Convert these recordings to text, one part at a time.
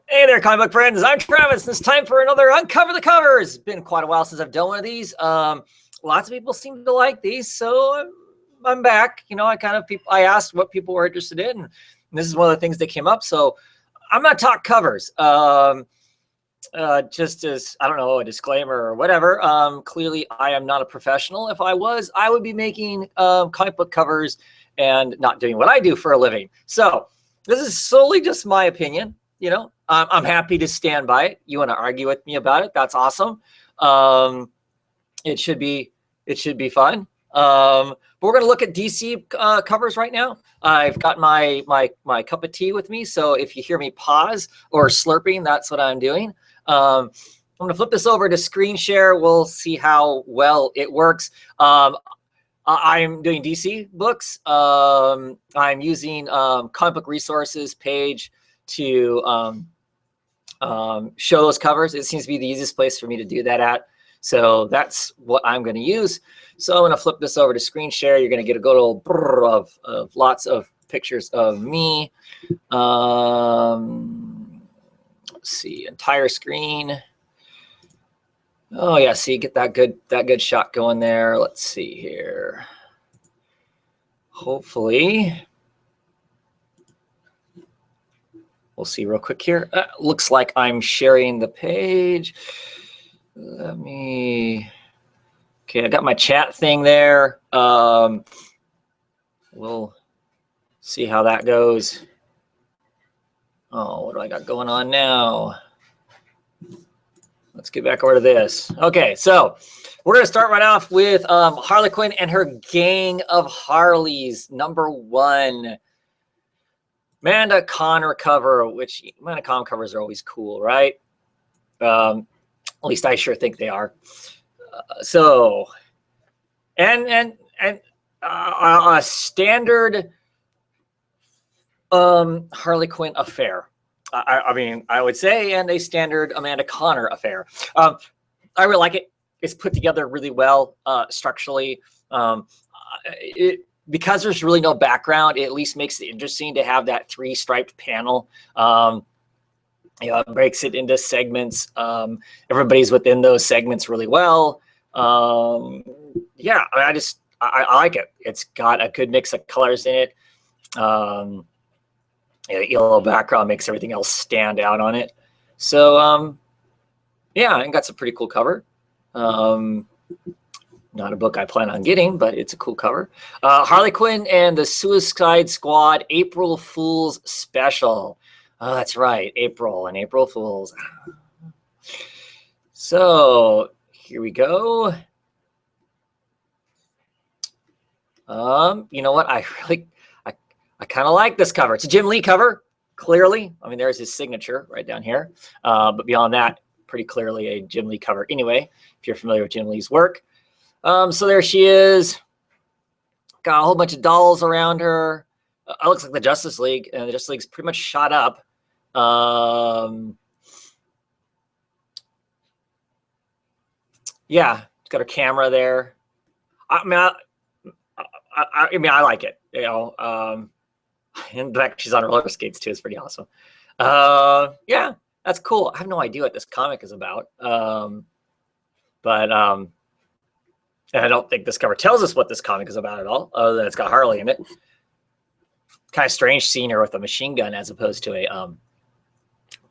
Hey there, comic book friends. I'm Travis. It's time for another Uncover the Covers. It's been quite a while since I've done one of these. Lots of people seem to like these, so I'm back. You know, I asked what people were interested in, and this is one of the things that came up. So I'm going to talk covers. Just as, I don't know, a disclaimer or whatever. Clearly, I am not a professional. If I was, I would be making comic book covers and not doing what I do for a living. So this is solely just my opinion. You know, I'm happy to stand by it. You want to argue with me about it? That's awesome. It should be fun. But we're going to look at DC covers right now. I've got my cup of tea with me, so if you hear me pause or slurping, that's what I'm doing. I'm going to flip this over to screen share. We'll see how well it works. I'm doing DC books. I'm using comic book resources page to show those covers. It seems to be the easiest place for me to do that at. So that's what I'm going to use. So I'm going to flip this over to screen share. You're going to get a good old brrr of lots of pictures of me. Let's see, entire screen. Oh yeah, see, get that good shot going there. Let's see here. Hopefully. We'll see real quick here. Looks like I'm sharing the page. Okay, I got my chat thing there. We'll see how that goes. Oh, what do I got going on now? Let's get back over to this. Okay, so we're going to start right off with Harley Quinn and her gang of Harleys, #1. Amanda Connor cover, which Amanda Connor covers are always cool, right? At least I sure think they are. A standard Harley Quinn affair. I mean, I would say, and a standard Amanda Connor affair. I really like it. It's put together really well structurally. Because there's really no background, it at least makes it interesting to have that 3-striped panel. You know, it breaks it into segments. Everybody's within those segments really well. Yeah, I like it. It's got a good mix of colors in it. Yellow background makes everything else stand out on it. So, yeah, I got some pretty cool cover. Not a book I plan on getting, but it's a cool cover. Harley Quinn and the Suicide Squad April Fool's Special. Oh, that's right, April and April Fools. So here we go. You know what? I kind of like this cover. It's a Jim Lee cover, clearly. I mean, there's his signature right down here. But beyond that, pretty clearly a Jim Lee cover anyway, if you're familiar with Jim Lee's work. So there she is. Got a whole bunch of dolls around her. It looks like the Justice League, and the Justice League's pretty much shot up. Yeah, it's got her camera there. I mean, I like it. You know, in fact, she's on roller skates too. It's pretty awesome. Yeah, that's cool. I have no idea what this comic is about. And I don't think this cover tells us what this comic is about at all, other than it's got Harley in it. Kind of strange seeing her with a machine gun as opposed to a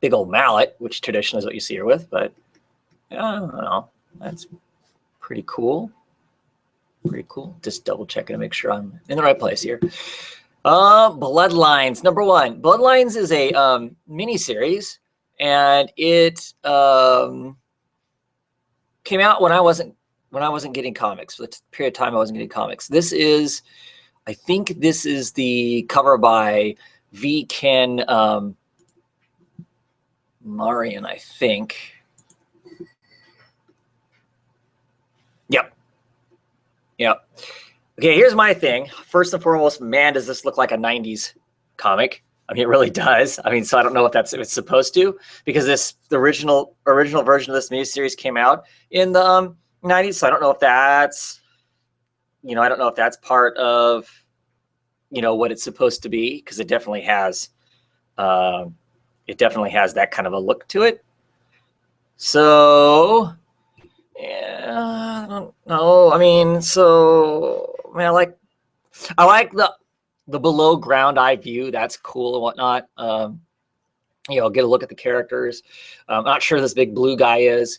big old mallet, which traditionally is what you see her with. But yeah, I don't know. That's pretty cool. Pretty cool. Just double checking to make sure I'm in the right place here. Bloodlines, #1. Bloodlines is a mini-series, and it came out when I wasn't getting comics. For the period of time I wasn't getting comics. I think this is the cover by V. Ken Marion, I think. Yep. Okay, here's my thing. First and foremost, man, does this look like a 90s comic? I mean, it really does. I mean, so I don't know if it's supposed to, because the original version of this miniseries came out in the 90s. So I don't know if that's, I don't know if that's part of, what it's supposed to be, because it definitely has it definitely has that kind of a look to it. So, yeah, I don't know. I mean, so I mean, I like the below ground eye view. That's cool and whatnot. You know, get a look at the characters. I'm not sure who this big blue guy is.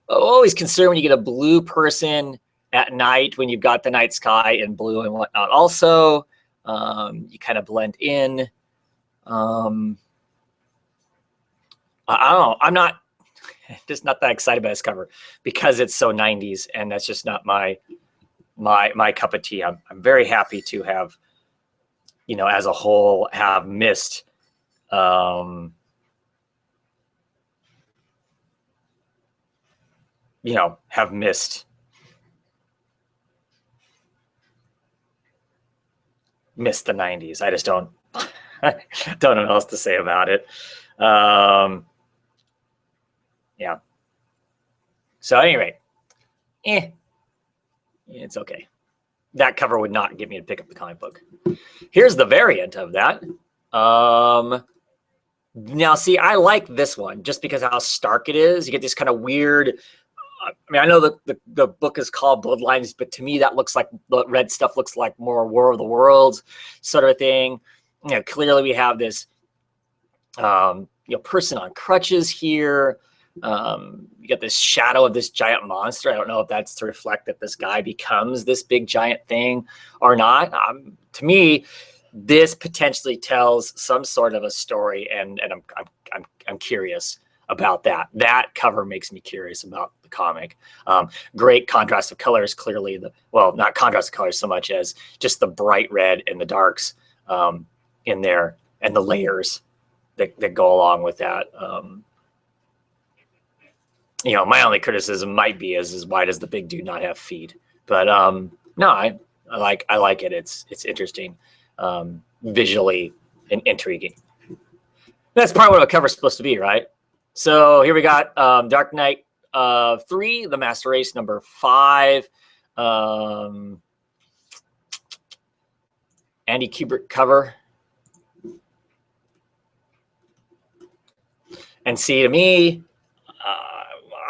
Always concerned when you get a blue person at night when you've got the night sky in blue and whatnot. Also, you kind of blend in. I don't know. I'm not just not that excited about this cover because it's so 90s, and that's just not my cup of tea. I'm very happy to have, you know, as a whole, have missed you know, have missed the 90s. I just don't don't know what else to say about it. Yeah. So anyway, it's okay. That cover would not get me to pick up the comic book. Here's the variant of that. Now, see, I like this one just because of how stark it is. You get this kind of weird. I mean, I know the book is called Bloodlines, but to me, that looks like the red stuff looks like more War of the Worlds sort of a thing. You know, clearly we have this, you know, person on crutches here. You get this shadow of this giant monster. I don't know if that's to reflect that this guy becomes this big giant thing or not. To me, this potentially tells some sort of a story, and I'm curious about that. That cover makes me curious about the comic. Great contrast of colors, clearly not contrast of colors so much as just the bright red and the darks in there, and the layers that go along with that. You know, my only criticism might be is why does the big dude not have feet? But no, I like it. It's interesting, visually and intriguing. That's part of what a cover's supposed to be, right? So here we got Dark Knight 3, The Master Race number 5. Andy Kubert cover. And see, to me,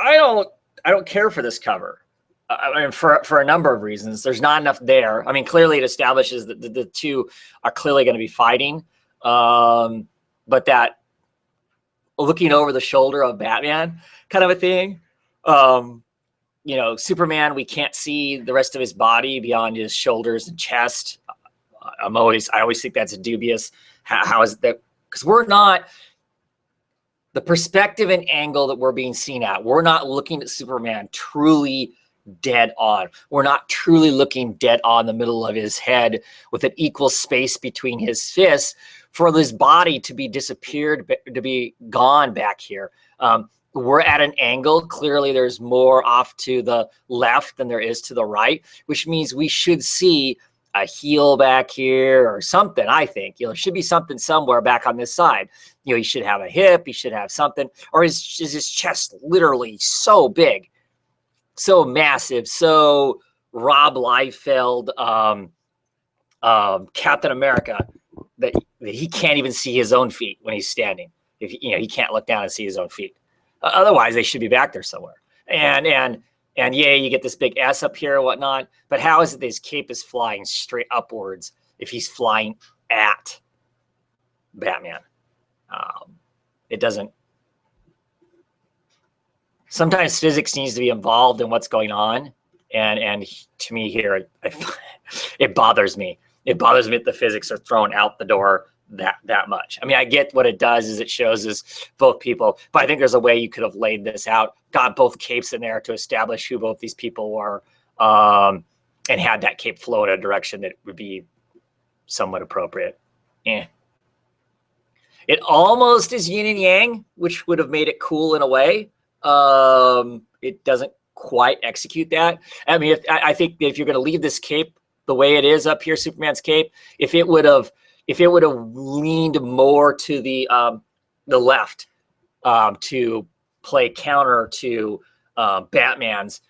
I don't care for this cover. I mean, for a number of reasons. There's not enough there. I mean, clearly it establishes that the two are clearly going to be fighting. But that looking over the shoulder of Batman kind of a thing. You know, Superman, we can't see the rest of his body beyond his shoulders and chest. I always think that's dubious. How is that? Because we're not, the perspective and angle that we're being seen at, we're not looking at Superman truly dead on. We're not truly looking dead on the middle of his head with an equal space between his fists for this body to be disappeared, to be gone back here. We're at an angle. Clearly, there's more off to the left than there is to the right, which means we should see a heel back here or something. I think, you know, there should be something somewhere back on this side. You know, he should have a hip. He should have something. Or is his chest literally so big, so massive, so Rob Liefeld, Captain America, that he can't even see his own feet when he's standing. If you know, he can't look down and see his own feet. Otherwise, they should be back there somewhere. And yeah, you get this big S up here and whatnot. But how is it that his cape is flying straight upwards if he's flying at Batman? It doesn't. Sometimes physics needs to be involved in what's going on. And to me here, it bothers me. It bothers me that the physics are thrown out the door that much. I mean, I get what it does is it shows us both people, but I think there's a way you could have laid this out, got both capes in there to establish who both these people were, and had that cape flow in a direction that would be somewhat appropriate. It almost is yin and yang, which would have made it cool in a way. It doesn't quite execute that. I mean, I think that if you're going to leave this cape the way it is up here, Superman's cape, if it would have leaned more to the left to play counter to Batman's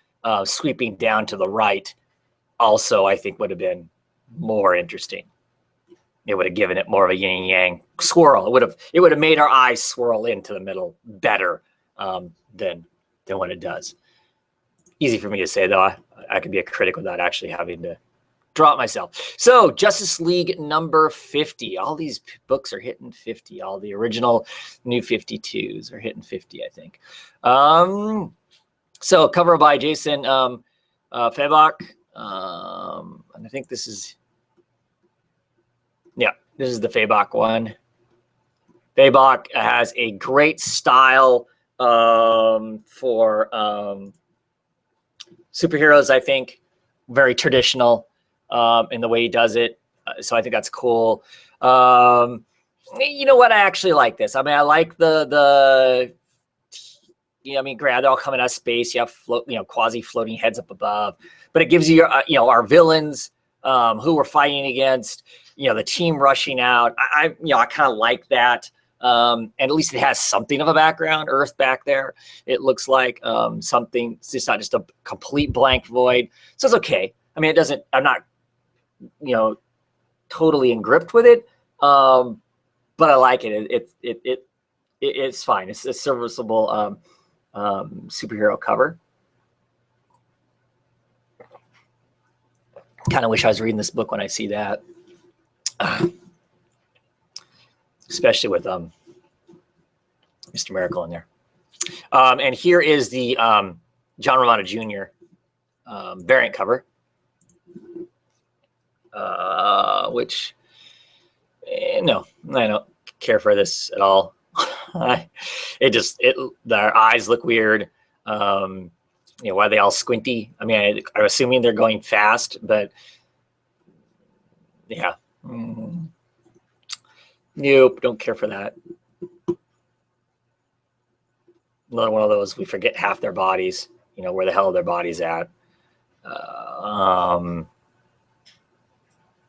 sweeping down to the right, also I think would have been more interesting. it would have given it more of a yin and yang swirl. It would have made our eyes swirl into the middle better than what it does. Easy for me to say, though. I could be a critic without actually having to draw it myself. So Justice League number 50. All these books are hitting 50. All the original New 52s are hitting 50, I think. So cover by Jason Fabok. And I think this is, yeah, this is the Fabok one. Fabok has a great style for superheroes, I think. Very traditional in the way he does it. So I think that's cool. You know what? I actually like this. I mean, I like the you know, I mean, granted, they're all coming out of space. You have quasi floating heads up above, but it gives you, our villains who we're fighting against, the team rushing out. I kind of like that. And at least it has something of a background, Earth back there. It looks like something. It's just not just a complete blank void. So it's okay. I mean, I'm not, totally engripped with it. But I like it. It's fine. It's a serviceable superhero cover. Kind of wish I was reading this book when I see that. Especially with Mr. Miracle in there. And here is the John Romita Jr. Variant cover, which no, I don't care for this at all. Their eyes look weird. Why are they all squinty? I mean, I'm assuming they're going fast, but yeah. Nope, don't care for that. Another one of those, we forget half their bodies, where the hell are their bodies at.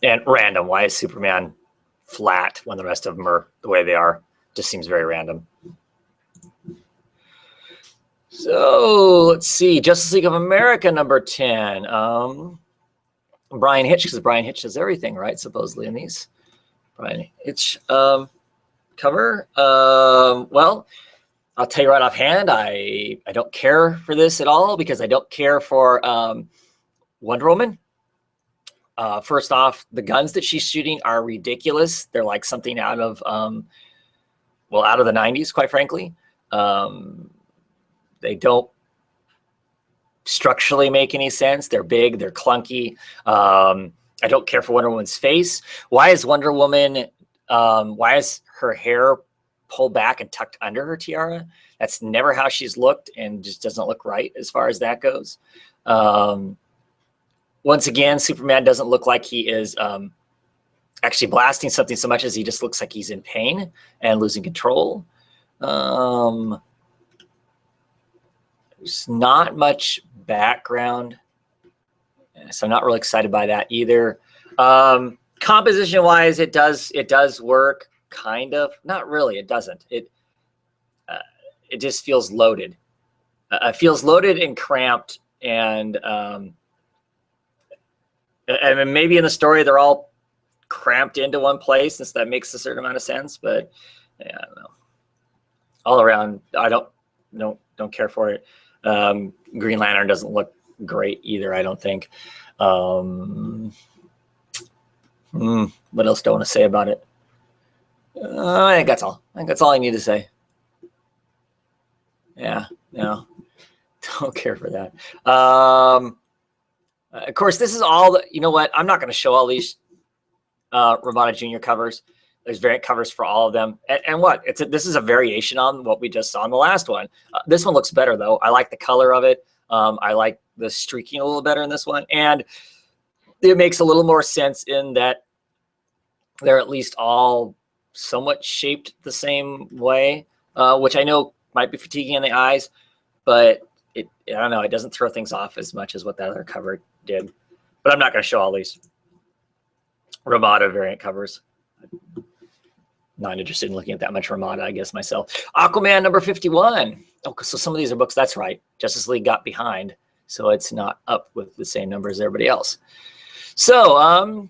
And random. Why is Superman flat when the rest of them are the way they are? Just seems very random. So let's see. Justice League of America number 10. Brian Hitch, because Brian Hitch does everything, right? Supposedly in these. Brian Hitch cover. Well, I'll tell you right offhand, I don't care for this at all because I don't care for Wonder Woman. First off, the guns that she's shooting are ridiculous. They're like something out of the 90s, quite frankly. They don't structurally make any sense. They're big, they're clunky. I don't care for Wonder Woman's face. Why is Wonder Woman, why is her hair pulled back and tucked under her tiara? That's never how she's looked and just doesn't look right as far as that goes. Once again, Superman doesn't look like he is actually blasting something so much as he just looks like he's in pain and losing control. There's not much background, so I'm not really excited by that either. Composition wise, it does work, kind of. Not really, it doesn't. It just feels loaded. It feels loaded and cramped, and maybe in the story they're all cramped into one place, since that makes a certain amount of sense. But yeah, I don't know. All around, I don't care for it. Green Lantern doesn't look great either, I don't think. What else do I want to say about it? I think that's all. I think that's all I need to say. Yeah, no, don't care for that. Of course, this is all. You know what? I'm not going to show all these Romita Jr. covers. There's variant covers for all of them. And what? This is a variation on what we just saw in the last one. This one looks better, though. I like the color of it. I like the streaking a little better in this one. And it makes a little more sense in that they're at least all somewhat shaped the same way, which I know might be fatiguing in the eyes, but I don't know. It doesn't throw things off as much as what that other cover did. But I'm not going to show all these Romita variant covers. Not interested in looking at that much Romita, I guess, myself. Aquaman number 51. Oh, so some of these are books. That's right. Justice League got behind, so it's not up with the same number as everybody else. So,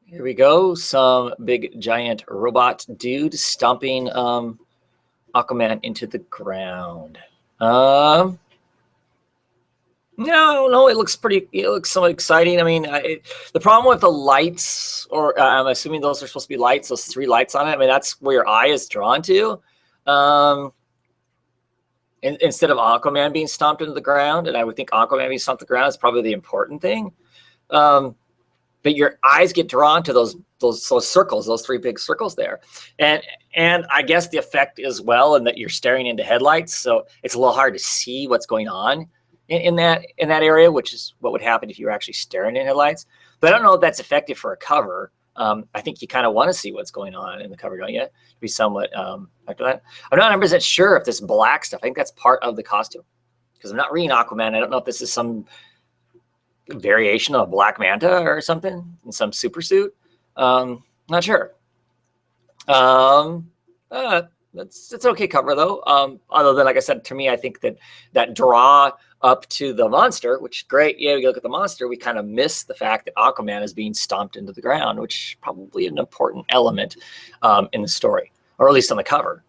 Here we go. Some big giant robot dude stomping Aquaman into the ground. No, it looks pretty. It looks somewhat exciting. I mean, the problem with the lights, or I'm assuming those are supposed to be lights. Those 3 lights on it. I mean, that's where your eye is drawn to. Instead of Aquaman being stomped into the ground, and I would think Aquaman being stomped to the ground is probably the important thing. But your eyes get drawn to those circles, those 3 big circles there, and I guess the effect as well, in that you're staring into headlights, so it's a little hard to see what's going on in that area, which is what would happen if you were actually staring in headlights. But I don't know if that's effective for a cover. I think you kind of want to see what's going on in the cover, don't you? Be somewhat after that. I'm not 100% sure if this black stuff, I think that's part of the costume, because I'm not reading Aquaman. I don't know if this is some variation of a Black Manta or something in some super suit. Not sure. It's okay cover though. Other than, like I said, to me, I think that draw up to the monster, which is great. Yeah, we look at the monster, we kind of miss the fact that Aquaman is being stomped into the ground, which is probably an important element in the story, or at least on the cover.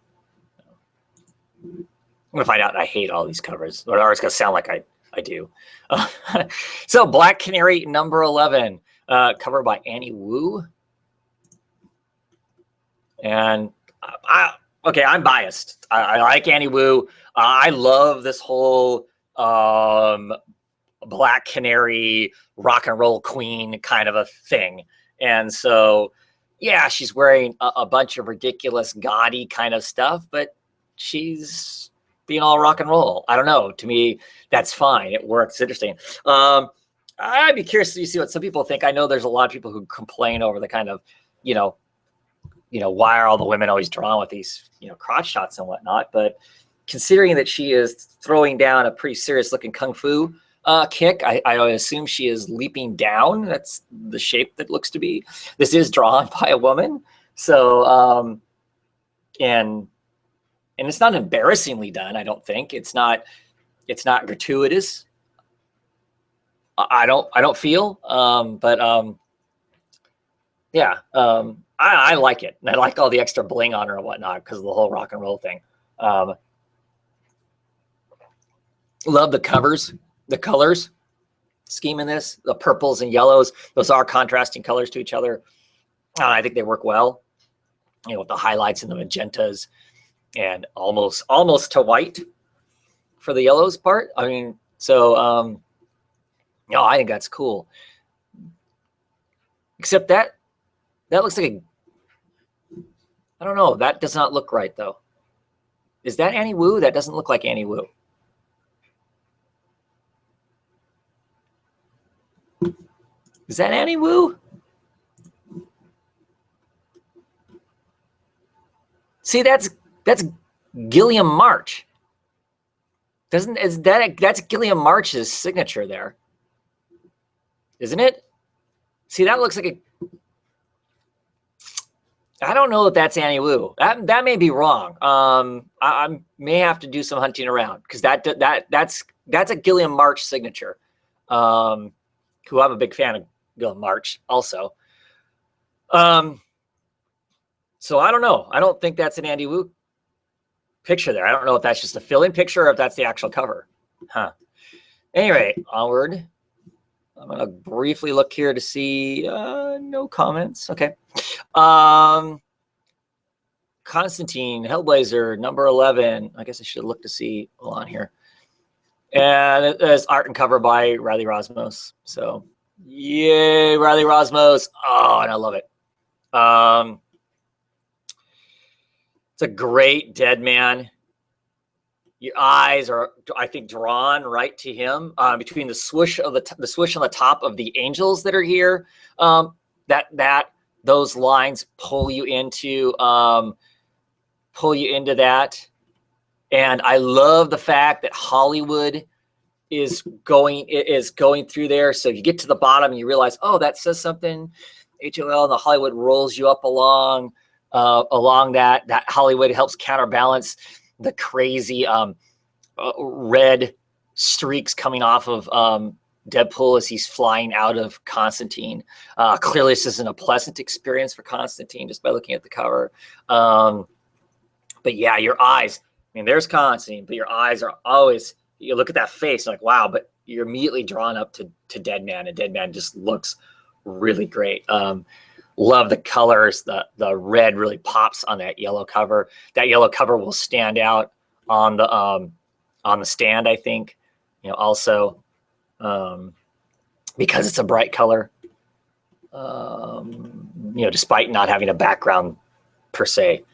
I'm gonna find out I hate all these covers, or it's gonna sound like I do. So Black Canary number 11, cover by Annie Wu. And I'm biased. I like Annie Wu. I love this whole Black Canary rock and roll queen kind of a thing. And so, yeah, she's wearing a bunch of ridiculous, gaudy kind of stuff, but she's being all rock and roll. I don't know. To me, that's fine. It works. It's interesting. I'd be curious to see what some people think. I know there's a lot of people who complain over the kind of, why are all the women always drawn with these, crotch shots and whatnot? But considering that she is throwing down a pretty serious looking kung fu kick, I would assume she is leaping down. That's the shape that looks to be. This is drawn by a woman. So, and it's not embarrassingly done. I don't think it's not gratuitous. I don't feel, yeah. I like it. And I like all the extra bling on her and whatnot because of the whole rock and roll thing. Love the covers, the colors scheme in this, the purples and yellows. Those are contrasting colors to each other. I think they work well, with the highlights and the magentas and almost to white for the yellows part. I mean, so, I think that's cool. Except that looks like I don't know. That does not look right, though. Is that Annie Wu? That doesn't look like Annie Wu. Is that Annie Wu? See, that's Gilliam March. That's Gilliam March's signature there, isn't it? See, that looks like a. I don't know if that's Annie Wu. That may be wrong. I may have to do some hunting around because that's a Gilliam March signature. Who I'm a big fan of Gilliam March also. So I don't know. I don't think that's an Annie Wu picture there. I don't know if that's just a fill-in picture or if that's the actual cover. Anyway, onward. I'm going to briefly look here to see no comments. Okay. Constantine, Hellblazer, number 11. I guess I should look to see. Hold on here. And it is art and cover by Riley Rosmos. So, yay, Riley Rosmos. Oh, and I love it. It's a great dead man. Your eyes are, I think, drawn right to him between the swoosh of the swoosh on the top of the angels that are here. Those lines pull you into that. And I love the fact that Hollywood is going through there. So if you get to the bottom and you realize, oh, that says something, HOL, and the Hollywood rolls you up along that Hollywood helps counterbalance the crazy red streaks coming off of Deadpool as he's flying out of Constantine. Clearly, this isn't a pleasant experience for Constantine just by looking at the cover. But yeah, your eyes. I mean, there's Constantine, but your eyes are always. You look at that face, like wow, but you're immediately drawn up to Deadman, and Deadman just looks really great. Love the colors. The red really pops on that yellow cover. That yellow cover will stand out on the stand, I think. Also. Because it's a bright color, despite not having a background per se,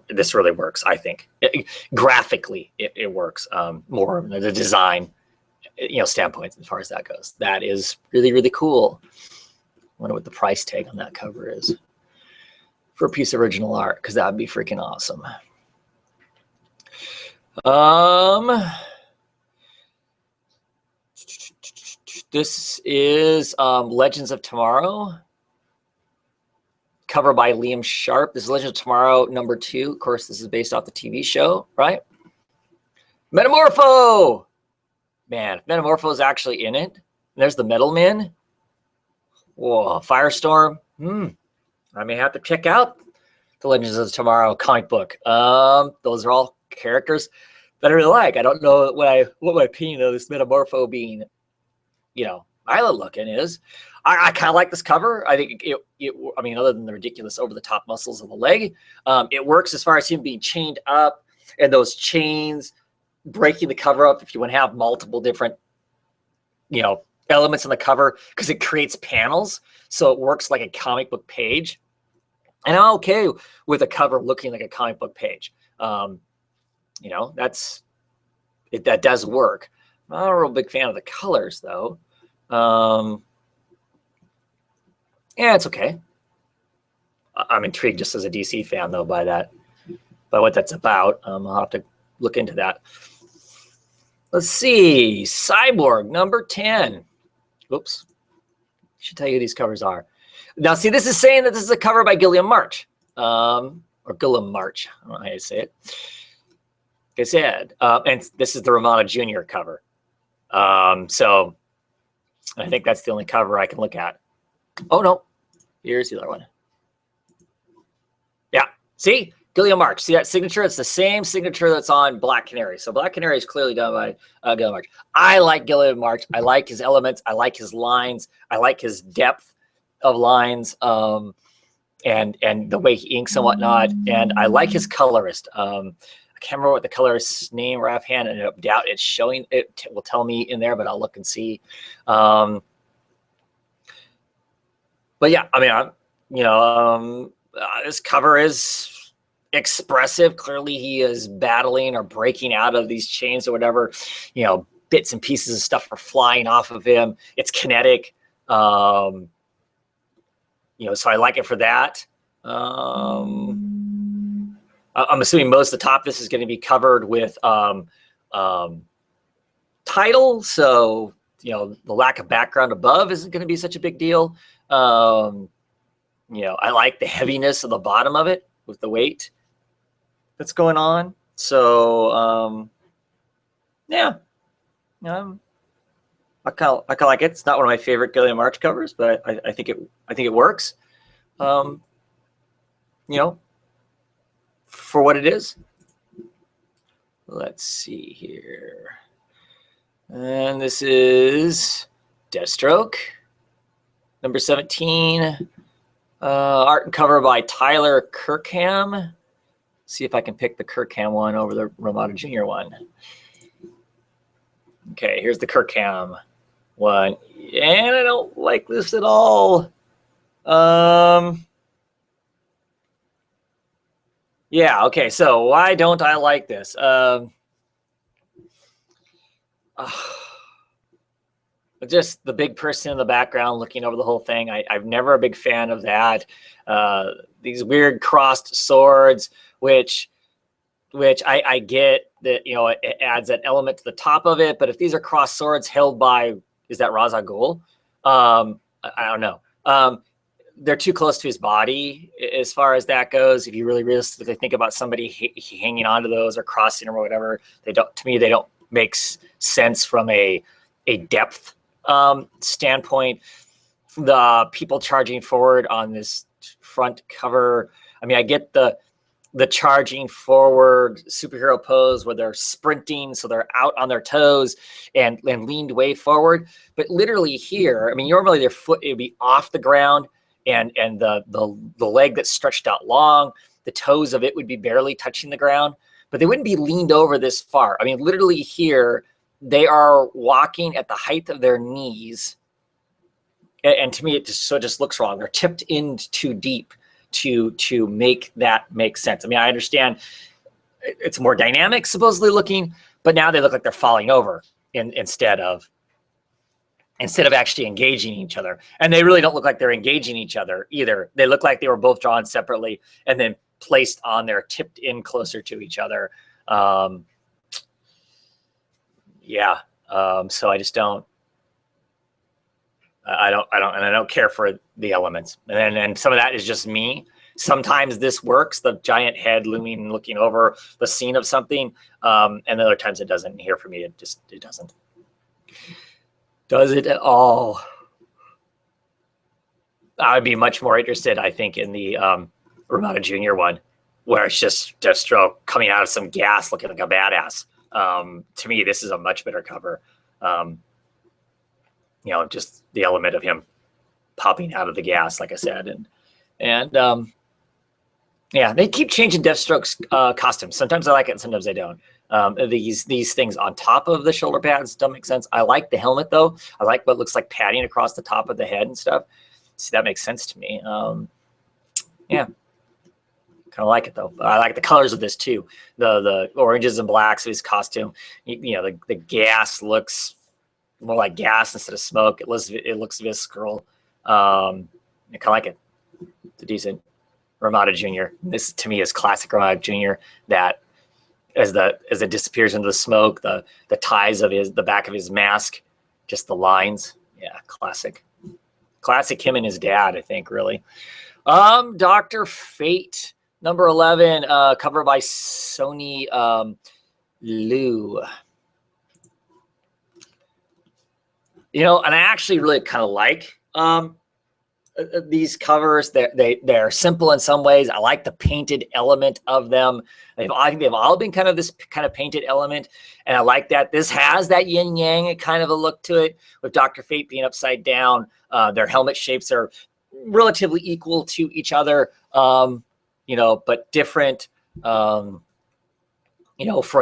this really works. I think graphically it works more of the design, standpoint as far as that goes. That is really, really cool. I wonder what the price tag on that cover is for a piece of original art, because that would be freaking awesome. This is Legends of Tomorrow, cover by Liam Sharp. This is Legends of Tomorrow #2. Of course, this is based off the TV show, right? Metamorpho! Man, Metamorpho is actually in it. There's the Metal Men. Whoa, Firestorm. I may have to check out the Legends of Tomorrow comic book. Those are all characters that I really like. I don't know what my opinion of this Metamorpho being violet looking is. I kind of like this cover. I think I mean, other than the ridiculous over the top muscles of the leg, it works as far as him being chained up and those chains breaking the cover up. If you want to have multiple different, elements in the cover, because it creates panels, so it works like a comic book page. And I'm okay with a cover looking like a comic book page. That does work. I'm not a real big fan of the colors, though. Yeah, it's okay. I'm intrigued just as a DC fan, though, by what that's about. I'll have to look into that. Let's see. Cyborg #10. Oops. Should tell you who these covers are. Now, see, this is saying that this is a cover by Gilliam March. Or Gilliam March. I don't know how you say it. Like I said, and this is the Romana Jr. cover. So I think that's the only cover I can look at. Oh, no. Here's the other one. Yeah. See? Gilliam March. See that signature? It's the same signature that's on Black Canary. So Black Canary is clearly done by Gilliam March. I like Gilliam March. I like his elements. I like his lines. I like his depth of lines, and the way he inks and whatnot. And I like his colorist. I can't remember what the colorist's name or offhand, and I doubt it's showing. It will tell me in there, but I'll look and see. But yeah, I mean, this cover is expressive. Clearly, he is battling or breaking out of these chains or whatever. Bits and pieces of stuff are flying off of him. It's kinetic. So I like it for that. I'm assuming most of the top, this is going to be covered with title. So, the lack of background above isn't going to be such a big deal. I like the heaviness of the bottom of it with the weight that's going on. So, yeah. I kind of like it. It's not one of my favorite Gilliam March covers, but I think it works. For what it is. Let's see here. And this is Deathstroke, #17. Art and cover by Tyler Kirkham. See if I can pick the Kirkham one over the Romana Jr. one. Okay, here's the Kirkham one. And I don't like this at all. Yeah, okay, so why don't I like this? Just the big person in the background looking over the whole thing. I'm never a big fan of that. These weird crossed swords, which I get that, it adds that element to the top of it. But if these are crossed swords held by, is that Ra's al Ghul? I don't know. They're too close to his body as far as that goes. If you really realistically think about somebody hanging onto those or crossing them or whatever, they don't make sense from a depth standpoint, the people charging forward on this front cover. I mean, I get the charging forward superhero pose where they're sprinting, so they're out on their toes and leaned way forward. But literally here, I mean, normally their foot would be off the ground, and the leg that's stretched out long, the toes of it would be barely touching the ground, but they wouldn't be leaned over this far. I mean, literally here, they are walking at the height of their knees. And to me, it just looks wrong. They're tipped in too deep to make that make sense. I mean, I understand it's more dynamic, supposedly looking, but now they look like they're falling over instead of actually engaging each other. And they really don't look like they're engaging each other either. They look like they were both drawn separately and then placed on there, tipped in closer to each other. So I just don't. I don't care for the elements. And some of that is just me. Sometimes this works, the giant head looming, looking over the scene of something. And other times it doesn't. Here for me, it doesn't. Does it at all? I would be much more interested, I think, in the Ramada Jr. one, where it's just Destro coming out of some gas looking like a badass. To me, this is a much better cover. Just the element of him popping out of the gas, like I said. And they keep changing Deathstroke's costumes. Sometimes I like it and sometimes I don't. These things on top of the shoulder pads don't make sense. I like the helmet, though. I like what looks like padding across the top of the head and stuff. See, that makes sense to me. Kind of like it, though. I like the colors of this, too. The oranges and blacks of his costume. The gas looks more like gas instead of smoke. It looks visceral. I kind of like it. It's a decent Ramada Jr. This to me is classic Ramada Jr. That as it disappears into the smoke, the ties of the back of his mask, just the lines. Yeah, classic him and his dad, I think, really. Dr. Fate, number 11, cover by Sony Liu. And I actually really kind of like these covers. They're simple in some ways. I like the painted element of them. I think they've all been kind of this kind of painted element, and I like that. This has that yin yang kind of a look to it, with Dr. Fate being upside down. Their helmet shapes are relatively equal to each other, but different. For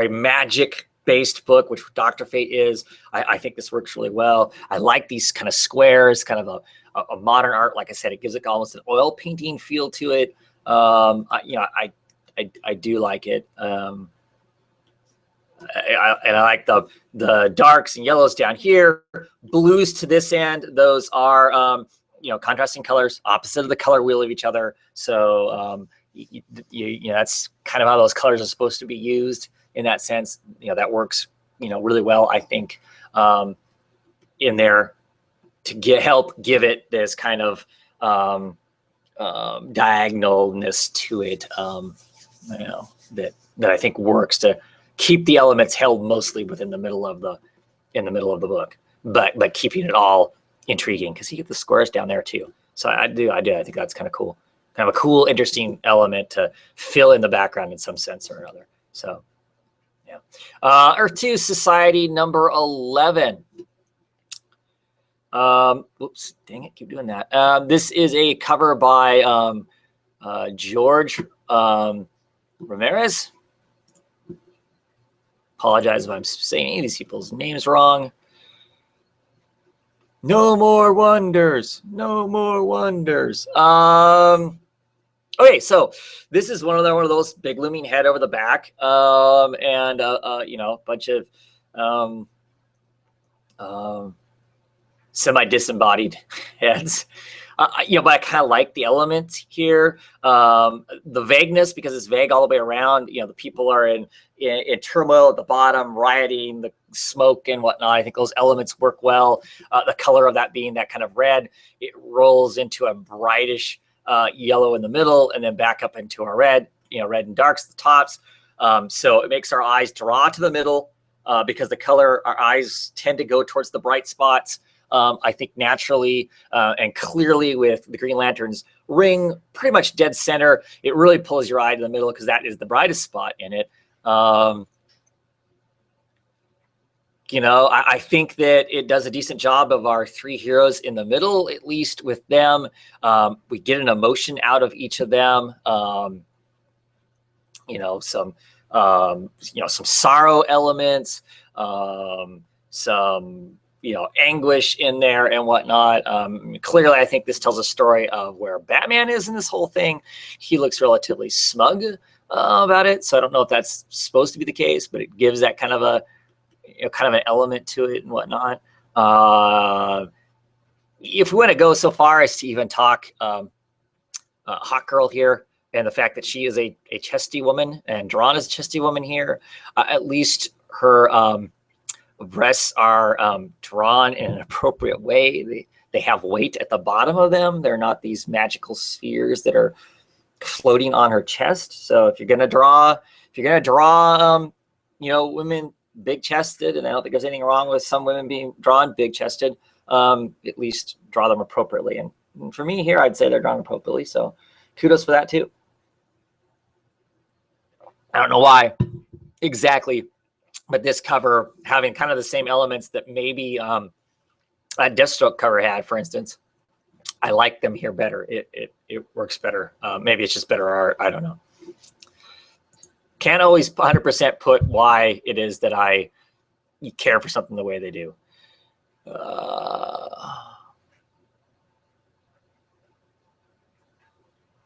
a magic-based book, which Dr. Fate is, I think this works really well. I like these kind of squares, kind of a modern art. Like I said, it gives it almost an oil painting feel to it. I do like it. I like the darks and yellows down here, blues to this end. Those are contrasting colors, opposite of the color wheel of each other. So that's kind of how those colors are supposed to be used in that sense. That works really well, I think, in there to help give it this kind of diagonalness to it, that I think works to keep the elements held mostly within the middle of the book, but keeping it all intriguing, because you get the squares down there too. So I think that's kind of cool, kind of a cool, interesting element to fill in the background in some sense or another. So Earth 2 Society number 11. Whoops, dang it, keep doing that. This is a cover by George Ramirez. Apologize if I'm saying any of these people's names wrong. No more wonders. No more wonders. Okay, so this is one of those big looming head over the back, and a bunch of semi-disembodied heads. But I kind of like the elements here. The vagueness, because it's vague all the way around. The people are in turmoil at the bottom, rioting, the smoke and whatnot. I think those elements work well. The color of that being that kind of red, it rolls into a brightish yellow in the middle, and then back up into a red. Red and darks at the tops. So it makes our eyes draw to the middle because our eyes tend to go towards the bright spots. I think naturally and clearly with the Green Lantern's ring pretty much dead center, it really pulls your eye to the middle because that is the brightest spot in it. You know, I think that it does a decent job of our three heroes in the middle, at least with them. We get an emotion out of each of them. You know, some sorrow elements, some, you know, anguish in there and whatnot. Clearly, I think this tells a story of where Batman is in this whole thing. He looks relatively smug about it. So I don't know if that's supposed to be the case, but it gives that kind of a, you know, kind of an element to it and whatnot. If we want to go so far as to even talk Hot Girl here, and the fact that she is a chesty woman and drawn as a chesty woman here, at least her breasts are drawn in an appropriate way. They have weight at the bottom of them. They're not these magical spheres that are floating on her chest. So if you're gonna draw, you know, women big chested, and I don't think there's anything wrong with some women being drawn big chested, at least draw them appropriately. And for me here, I'd say they're drawn appropriately. So kudos for that too. I don't know why exactly, but this cover having kind of the same elements that maybe a Deathstroke cover had, for instance, I like them here better. It works better. Maybe it's just better art. I don't know. Can't always 100% put why it is that I care for something the way they do.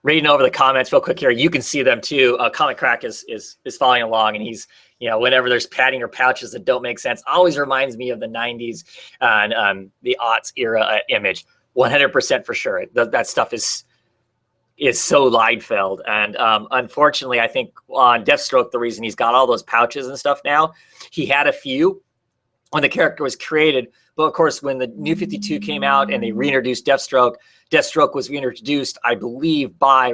Reading over the comments real quick here, you can see them too. Comic Crack is following along, and he's, you know, whenever there's padding or pouches that don't make sense, always reminds me of the 90s and the aughts era Image. 100% for sure. That stuff is so Liefeld. And unfortunately, I think on Deathstroke, the reason he's got all those pouches and stuff now, he had a few when the character was created. But of course, when the New 52 came out and they reintroduced Deathstroke, Deathstroke was reintroduced, I believe, by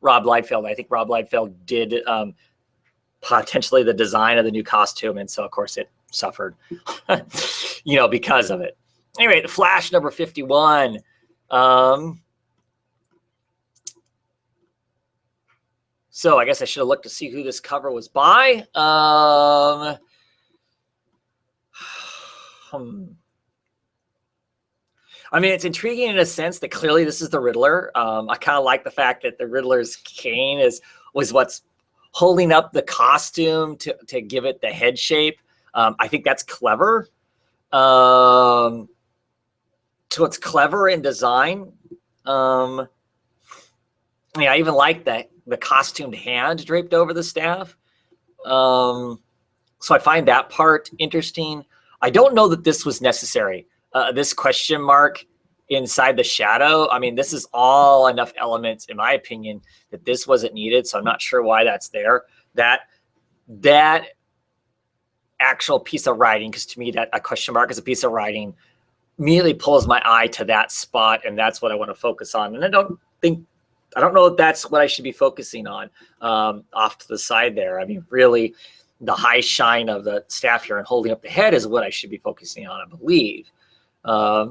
Rob Liefeld. I think Rob Liefeld did potentially the design of the new costume. And so, of course, it suffered, you know, because of it. Anyway, the Flash number 51. So I guess I should have looked to see who this cover was by. I mean, it's intriguing in a sense that clearly this is the Riddler. I kind of like the fact that the Riddler's cane was what's holding up the costume to give it the head shape. I think that's clever. So it's clever in design. I mean, I even like the costumed hand draped over the staff. So I find that part interesting. I don't know that this was necessary. This question mark inside the shadow, I mean, this is all enough elements, in my opinion, that this wasn't needed. So I'm not sure why that's there. That actual piece of writing, because to me, that a question mark is a piece of writing, immediately pulls my eye to that spot, and that's what I want to focus on. And I don't know if that's what I should be focusing on off to the side there. I mean, really, the high shine of the staff here and holding up the head is what I should be focusing on, I believe. Yeah,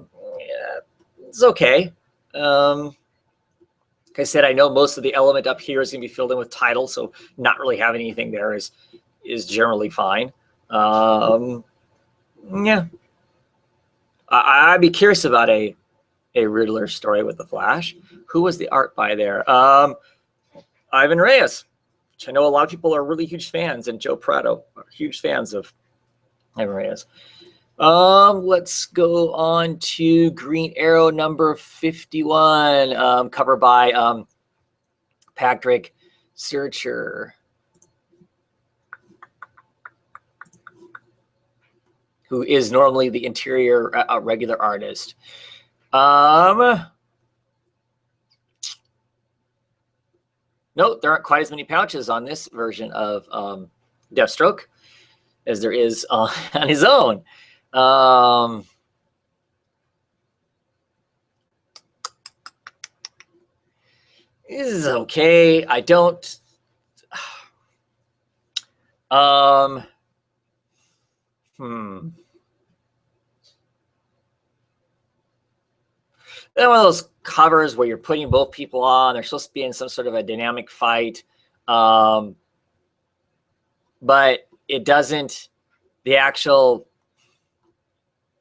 it's okay. Like I said, I know most of the element up here is going to be filled in with title, so not really having anything there is generally fine. Yeah. I'd be curious about a Riddler story with the Flash. Who was the art by there? Ivan Reyes, which I know a lot of people are really huge fans, and Joe Prado are huge fans of Ivan Reyes. Let's go on to Green Arrow number 51, cover by Patrick Searcher, who is normally the interior regular artist. No, there aren't quite as many pouches on this version of Deathstroke as there is on his own. This is okay. I don't. Then one of those covers where you're putting both people on. They're supposed to be in some sort of a dynamic fight, but it doesn't. The actual,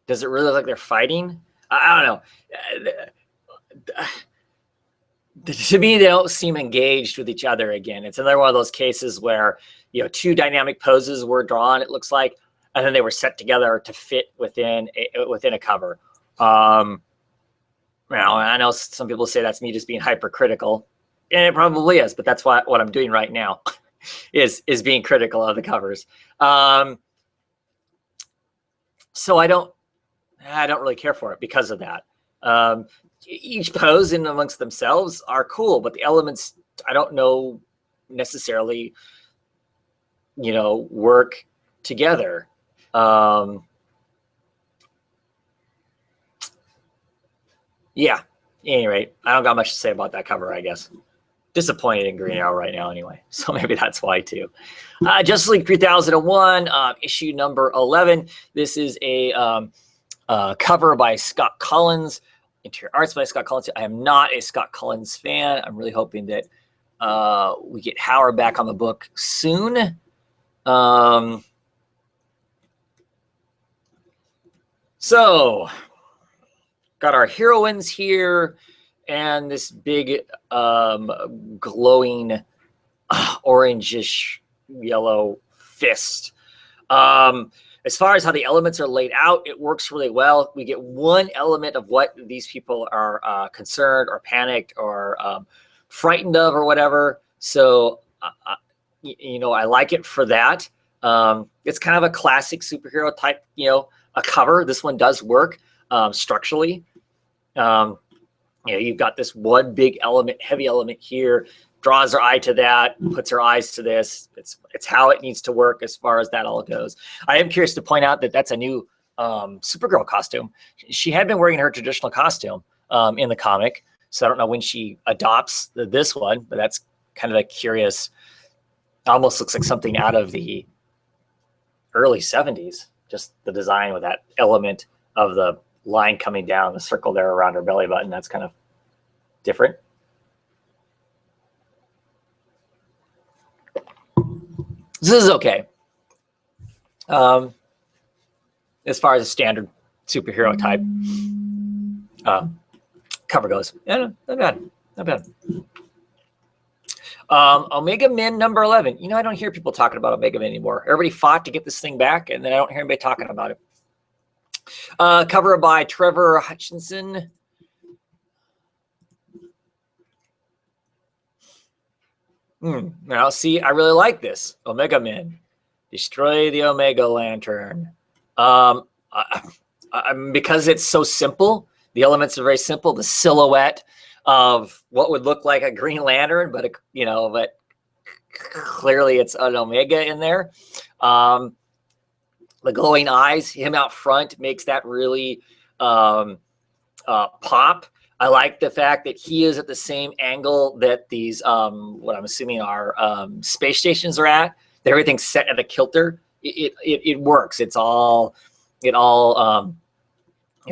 does it really look like they're fighting? I don't know. To me, they don't seem engaged with each other again. It's another one of those cases where, two dynamic poses were drawn, it looks like, and then they were set together to fit within a cover. I know some people say that's me just being hypercritical, and it probably is, but that's what I'm doing right now is being critical of the covers. So I don't really care for it because of that. Each pose in amongst themselves are cool, but the elements, I don't know necessarily, work together. Yeah. Anyway, I don't got much to say about that cover, I guess. Disappointed in Green Arrow right now anyway. So maybe that's why too. Justice League 3001, issue number 11. This is a cover by Scott Collins. Interior arts by Scott Collins. I am not a Scott Collins fan. I'm really hoping that we get Howard back on the book soon. So, got our heroines here, and this big glowing orangish yellow fist. As far as how the elements are laid out, it works really well. We get one element of what these people are concerned or panicked or frightened of or whatever. So, I like it for that. It's kind of a classic superhero type, a cover. This one does work structurally. You've got this one big element, heavy element here, draws her eye to that, puts her eyes to this. It's how it needs to work as far as that all goes. I am curious to point out that that's a new Supergirl costume. She had been wearing her traditional costume in the comic, so I don't know when she adopts this one, but that's kind of a curious, almost looks like something out of the early 70s, just the design with that element of the line coming down, the circle there around her belly button. That's kind of different. This is okay. As far as a standard superhero type cover goes. Yeah, not bad. Not bad. Omega Men number 11. I don't hear people talking about Omega Men anymore. Everybody fought to get this thing back, and then I don't hear anybody talking about it. Cover by Trevor Hutchinson. Now, see, I really like this. Omega Men. Destroy the Omega Lantern. Because it's so simple, the elements are very simple. The silhouette of what would look like a Green Lantern, but clearly it's an Omega in there. The glowing eyes, him out front, makes that really pop. I like the fact that he is at the same angle that these, what I'm assuming are space stations are at. That everything's set at a kilter. It works. It all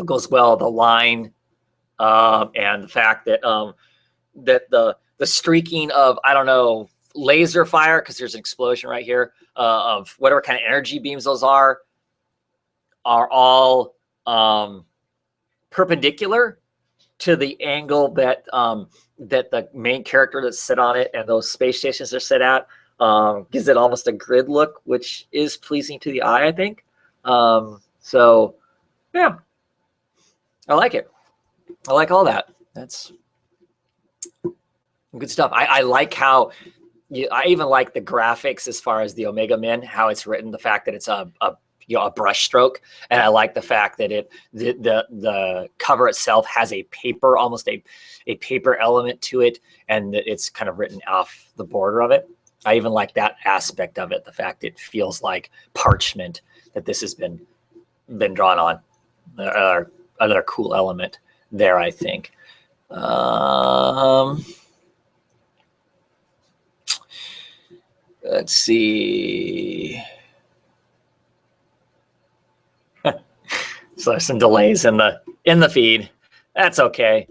goes well. The line and the fact that that the streaking of, I don't know, laser fire, because there's an explosion right here, of whatever kind of energy beams those are all perpendicular to the angle that that the main character that's sit on it and those space stations are set at. Gives it almost a grid look, which is pleasing to the eye, I think. So, yeah, I like it. I like all that. That's good stuff. I like how I even like the graphics as far as the Omega Men, how it's written, the fact that it's a brush stroke, and I like the fact that the cover itself has a paper, almost a paper element to it, and that it's kind of written off the border of it. I even like that aspect of it, the fact it feels like parchment that this has been drawn on. Another cool element there, I think. Let's see. So there's some delays in the feed. That's okay.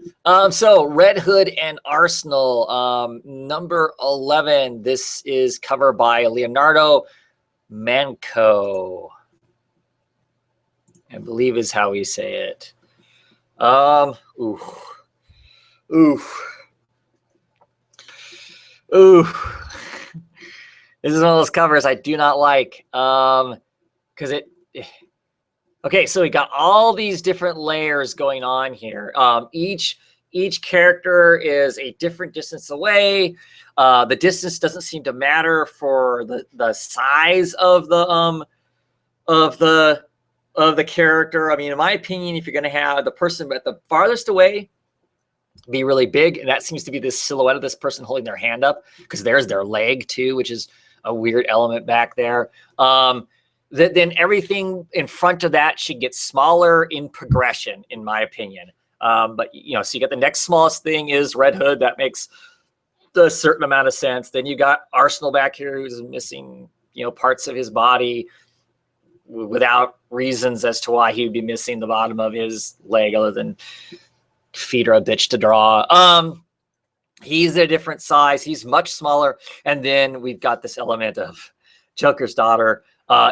So Red Hood and Arsenal, number 11. This is covered by Leonardo Manco, I believe is how we say it. Oof. Oof. Oof. This is one of those covers I do not like. Because okay, so we got all these different layers going on here. Each character is a different distance away. The distance doesn't seem to matter for the size of the character. I mean, in my opinion, if you're going to have the person at the farthest away be really big, and that seems to be this silhouette of this person holding their hand up, because there's their leg too, which is a weird element back there. Then everything in front of that should get smaller in progression, in my opinion. But so you got the next smallest thing is Red Hood. That makes a certain amount of sense. Then you got Arsenal back here, who's missing parts of his body without reasons as to why he would be missing the bottom of his leg, other than feet are a bitch to draw. He's a different size. He's much smaller. And then we've got this element of Joker's daughter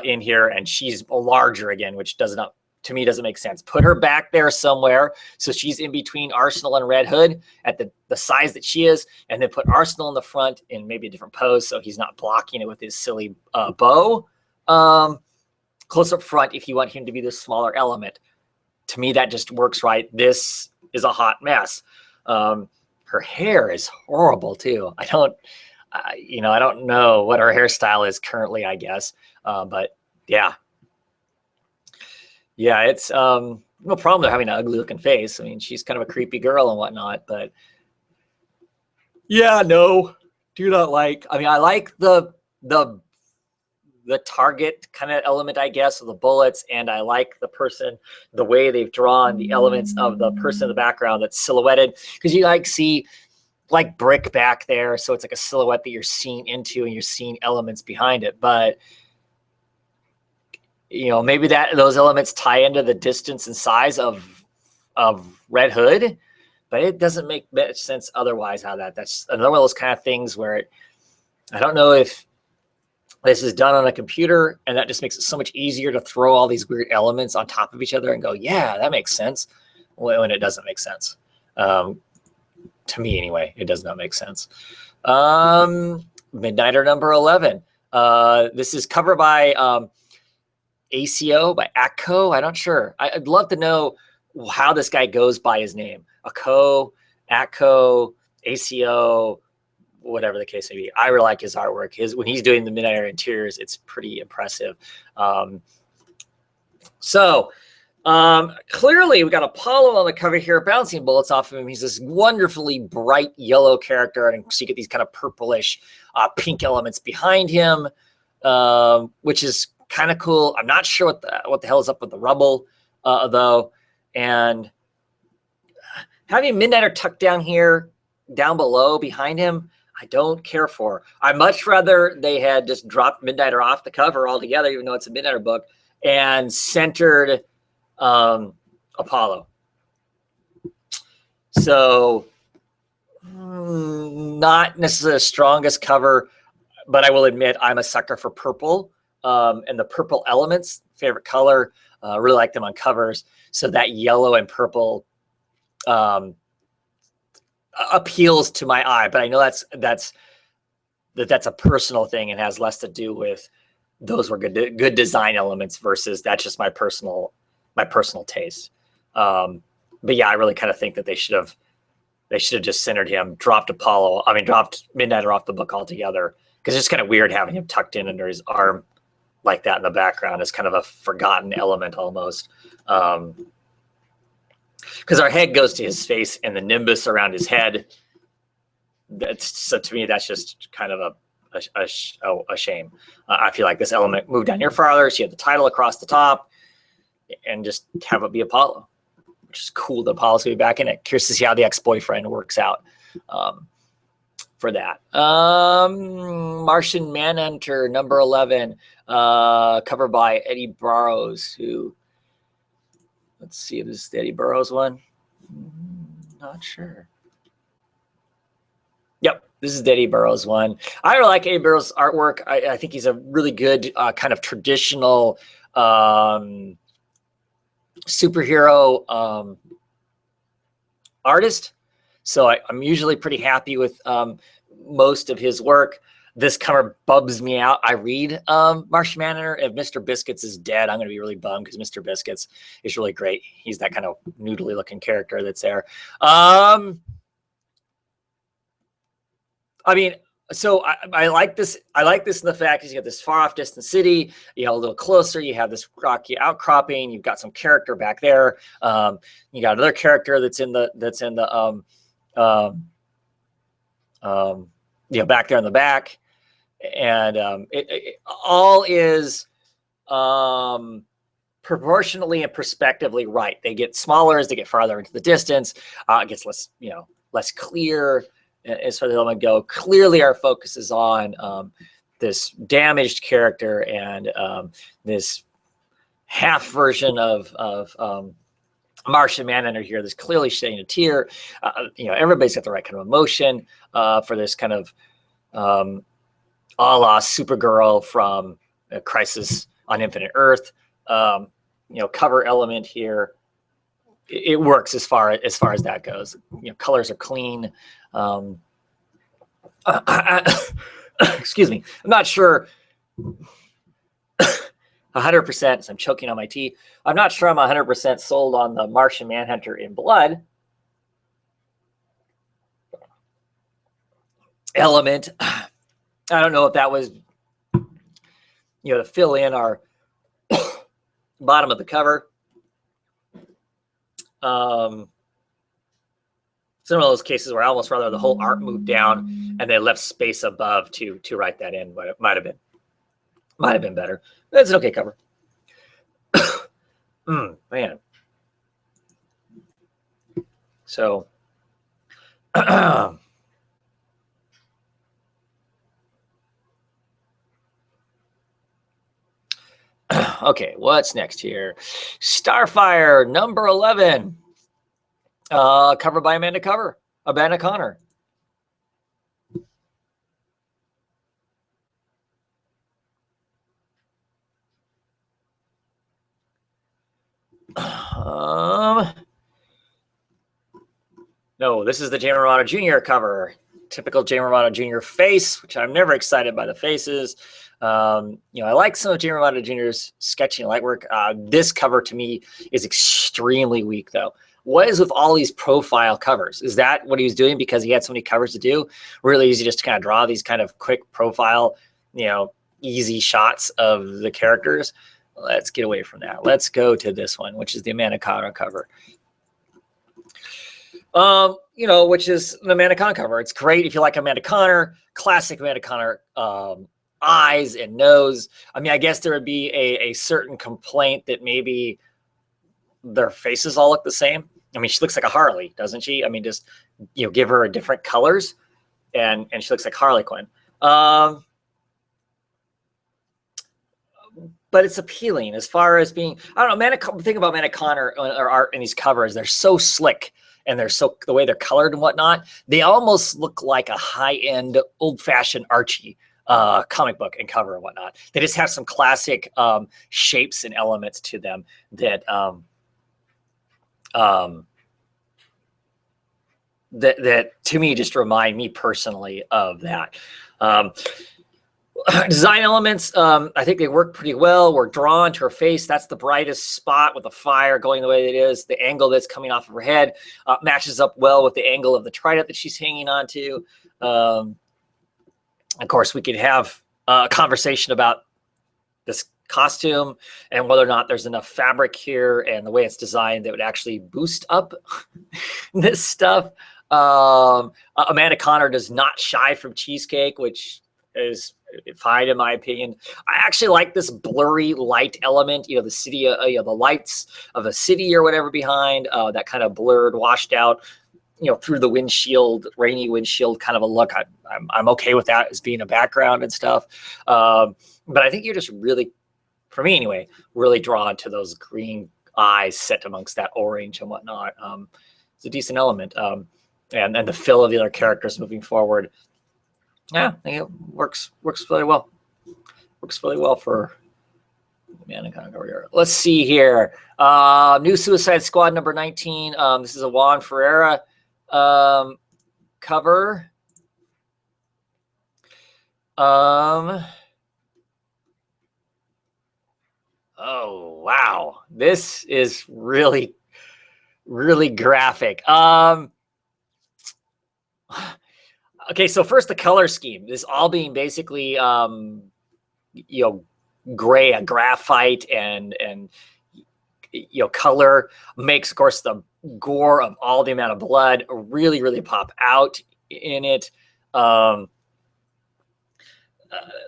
in here, and she's larger again, which to me doesn't make sense. Put her back there somewhere so she's in between Arsenal and Red Hood at the size that she is, and then put Arsenal in the front in maybe a different pose so he's not blocking it with his silly bow. Close up front if you want him to be this smaller element. To me, that just works right. This is a hot mess. Her hair is horrible too. I don't know what her hairstyle is currently, I guess. But yeah, it's no problem with having an ugly looking face. I mean, she's kind of a creepy girl and whatnot, but yeah, no, do not like. I mean, I like the target kind of element, I guess, of the bullets, and I like the way they've drawn the elements of the person in the background that's silhouetted, because you see brick back there, so it's like a silhouette that you're seeing into, and you're seeing elements behind it. But maybe those elements tie into the distance and size of Red Hood, but it doesn't make much sense otherwise. That's another one of those kind of things where I don't know if this is done on a computer, and that just makes it so much easier to throw all these weird elements on top of each other and go, yeah, that makes sense, when it doesn't make sense. To me, anyway, it does not make sense. Midnighter number 11. This is covered by ACO, by ACO. I'm not sure. I'd love to know how this guy goes by his name. ACO, ACO, whatever the case may be. I really like his artwork. When he's doing the Midnighter interiors, it's pretty impressive. Clearly we got Apollo on the cover here, bouncing bullets off of him. He's this wonderfully bright yellow character, and so you get these kind of purplish pink elements behind him, which is kind of cool. I'm not sure what the hell is up with the rubble, though. And having Midnighter tucked down here, down below behind him, I don't care for. I'd much rather they had just dropped Midnighter off the cover altogether, even though it's a Midnighter book, and centered Apollo. So not necessarily the strongest cover, but I will admit I'm a sucker for purple, and the purple elements, favorite color. Really like them on covers. So that yellow and purple appeals to my eye, but I know that's a personal thing and has less to do with those were good design elements versus that's just my personal taste. But yeah, I really kind of think that they should have just centered him, dropped Midnighter off the book altogether, because it's kind of weird having him tucked in under his arm like that in the background. It's kind of a forgotten element almost. Because our head goes to his face and the nimbus around his head. So to me, that's just kind of a shame. I feel like this element moved down here farther. So you have the title across the top, and just have it be Apollo, which is cool that Apollo's going to be back in it. Curious to see how the ex-boyfriend works out for that. Martian Manhunter number 11, covered by Eddie Burrows, who, let's see if this is the Eddie Burrows one. Not sure. Yep, this is Eddie Burroughs one. I really like Eddie Burroughs' artwork. I think he's a really good kind of traditional superhero artist. So I'm usually pretty happy with most of his work. This cover bubs me out. I read Martian Manhunter. If Mr. Biscuits is dead, I'm going to be really bummed because Mr. Biscuits is really great. He's that kind of noodly looking character that's there. I mean, so I like this. I like this in the fact is you got this far off distant city. You know, a little closer. You have this rocky outcropping. You've got some character back there. You got another character that's in the you know, back there in the back, and it all is proportionally and prospectively right. They get smaller as they get farther into the distance. It gets less, you know, less clear as far as the element go. Clearly, our focus is on this damaged character and this half version of Martian Manhunter here. That's clearly shedding a tear. You know, everybody's got the right kind of emotion for this kind of a la Supergirl from Crisis on Infinite Earth. You know, cover element here. It works as far as that goes. You know, colors are clean. Excuse me. I'm not sure 100%. I'm choking on my tea. I'm not sure I'm 100% sold on the Martian Manhunter in blood element. I don't know if that was, you know, to fill in our bottom of the cover. Some of those cases where I almost rather the whole art moved down and they left space above to write that in, but it might have been better. That's an okay cover. Man. So okay, what's next here? Starfire number 11. Covered by Amanda Connor. No, this is the Jay Romano Jr. cover. Typical Jay Romano Jr. face, which I'm never excited by the faces. You know, I like some of Jay Romano Jr.'s sketching light work. This cover to me is extremely weak, though. What is with all these profile covers? Is that what he was doing because he had so many covers to do? Really easy just to kind of draw these kind of quick profile, you know, easy shots of the characters. Let's get away from that. Let's go to this one, which is the Amanda Connor cover. You know, which is an Amanda Connor cover. It's great if you like Amanda Connor, classic Amanda Connor eyes and nose. I mean, I guess there would be a certain complaint that maybe their faces all look the same. I mean, she looks like a Harley, doesn't she? I mean, just, you know, give her a different colors and she looks like Harley Quinn. But it's appealing as far as being, I don't know, the thing about Amanda Connor or art in these covers, they're so slick and they're so, the way they're colored and whatnot, they almost look like a high-end, old-fashioned Archie comic book and cover and whatnot. They just have some classic shapes and elements to them that that to me just remind me personally of that. Design elements, I think they work pretty well. We're drawn to her face. That's the brightest spot with the fire going the way it is. The angle that's coming off of her head matches up well with the angle of the trident that she's hanging onto. Of course, we could have a conversation about this costume and whether or not there's enough fabric here and the way it's designed that would actually boost up this stuff. Amanda Connor does not shy from cheesecake, which is fine in my opinion. I actually like this blurry light element, you know, the city, you know, the lights of a city or whatever behind, that kind of blurred, washed out, you know, through the windshield, rainy windshield kind of a look. I'm okay with that as being a background and stuff. But I think you're just really, for me anyway, really drawn to those green eyes set amongst that orange and whatnot. it's a decent element. And the fill of the other characters moving forward. Yeah, I think it works really well. Works really well for man. Kind of over here. Let's see here. New Suicide Squad number 19. This is a Juan Ferreira cover. Oh wow, this is really graphic. Okay, so first the color scheme. This all being basically gray, a graphite, and color makes, of course, the gore of all the amount of blood really pop out in it.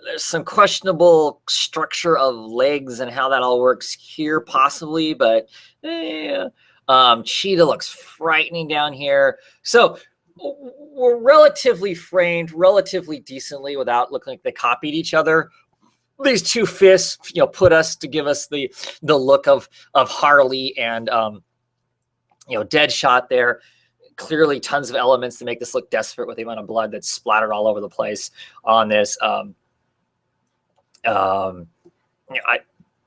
There's some questionable structure of legs and how that all works here, possibly, but Cheetah looks frightening down here. So we're relatively framed relatively decently without looking like they copied each other. These two fists, put us to give us the look of Harley and Deadshot there. Clearly tons of elements to make this look desperate with the amount of blood that's splattered all over the place on this.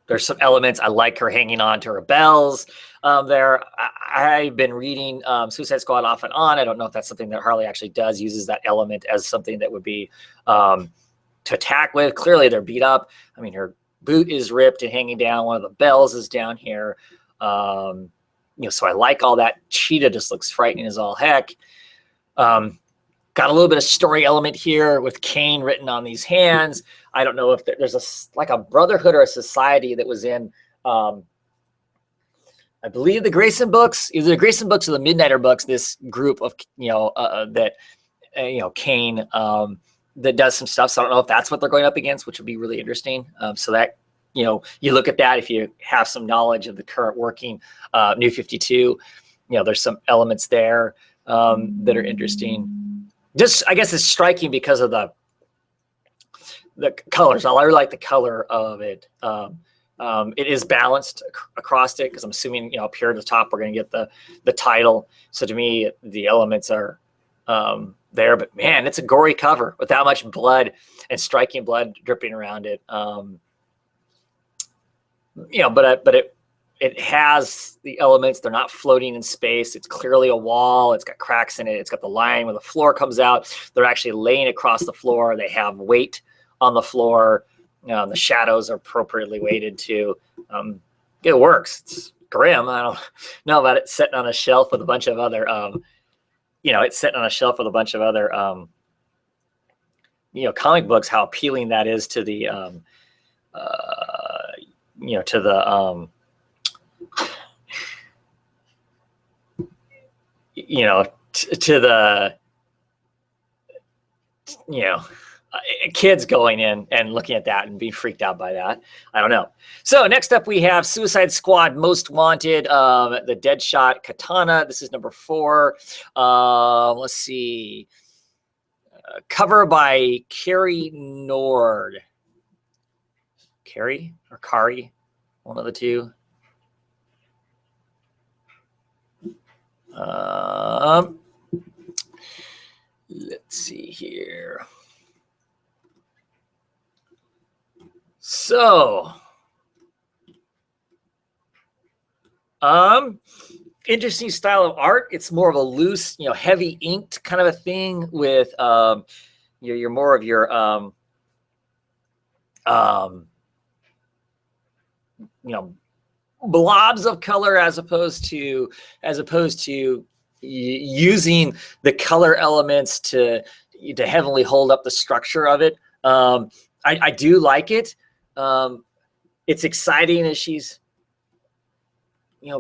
There's some elements. I like her hanging on to her bells there. I've been reading Suicide Squad off and on. I don't know if that's something that Harley actually does, uses that element as something that would be to attack with. Clearly they're beat up. I mean, her boot is ripped and hanging down. One of the bells is down here. So I like all that. Cheetah just looks frightening as all heck. Got a little bit of story element here with Kane written on these hands. I don't know if there's like a brotherhood or a society that was in, I believe, the Grayson books, either the Grayson books or the Midnighter books. This group of Kane that does some stuff. So I don't know if that's what they're going up against, which would be really interesting. So that. You look at that if you have some knowledge of the current working New 52. There's some elements there that are interesting. Just, I guess, it's striking because of the colors. I really like the color of it. It is balanced across it because I'm assuming up here at the top we're going to get the title. So to me, the elements are there. But man, it's a gory cover with that much blood and striking blood dripping around it. But it has the elements. They're not floating in space. It's clearly a wall. It's got cracks in it. It's got the line where the floor comes out. They're actually laying across the floor. They have weight on the floor. The shadows are appropriately weighted too. It works. It's grim. I don't know about it sitting on a shelf with a bunch of other, it's sitting on a shelf with a bunch of other, comic books, how appealing that is to the, to the, to the, kids going in and looking at that and being freaked out by that. I don't know. So next up we have Suicide Squad Most Wanted, the Deadshot Katana. This is number 4. Let's see. Cover by Carrie Nord. Carrie or Kari, one of the two. Let's see here. So, interesting style of art. It's more of a loose, heavy inked kind of a thing with, you're more of your, blobs of color as opposed to using the color elements to heavily hold up the structure of it. I do like it. It's exciting as she's,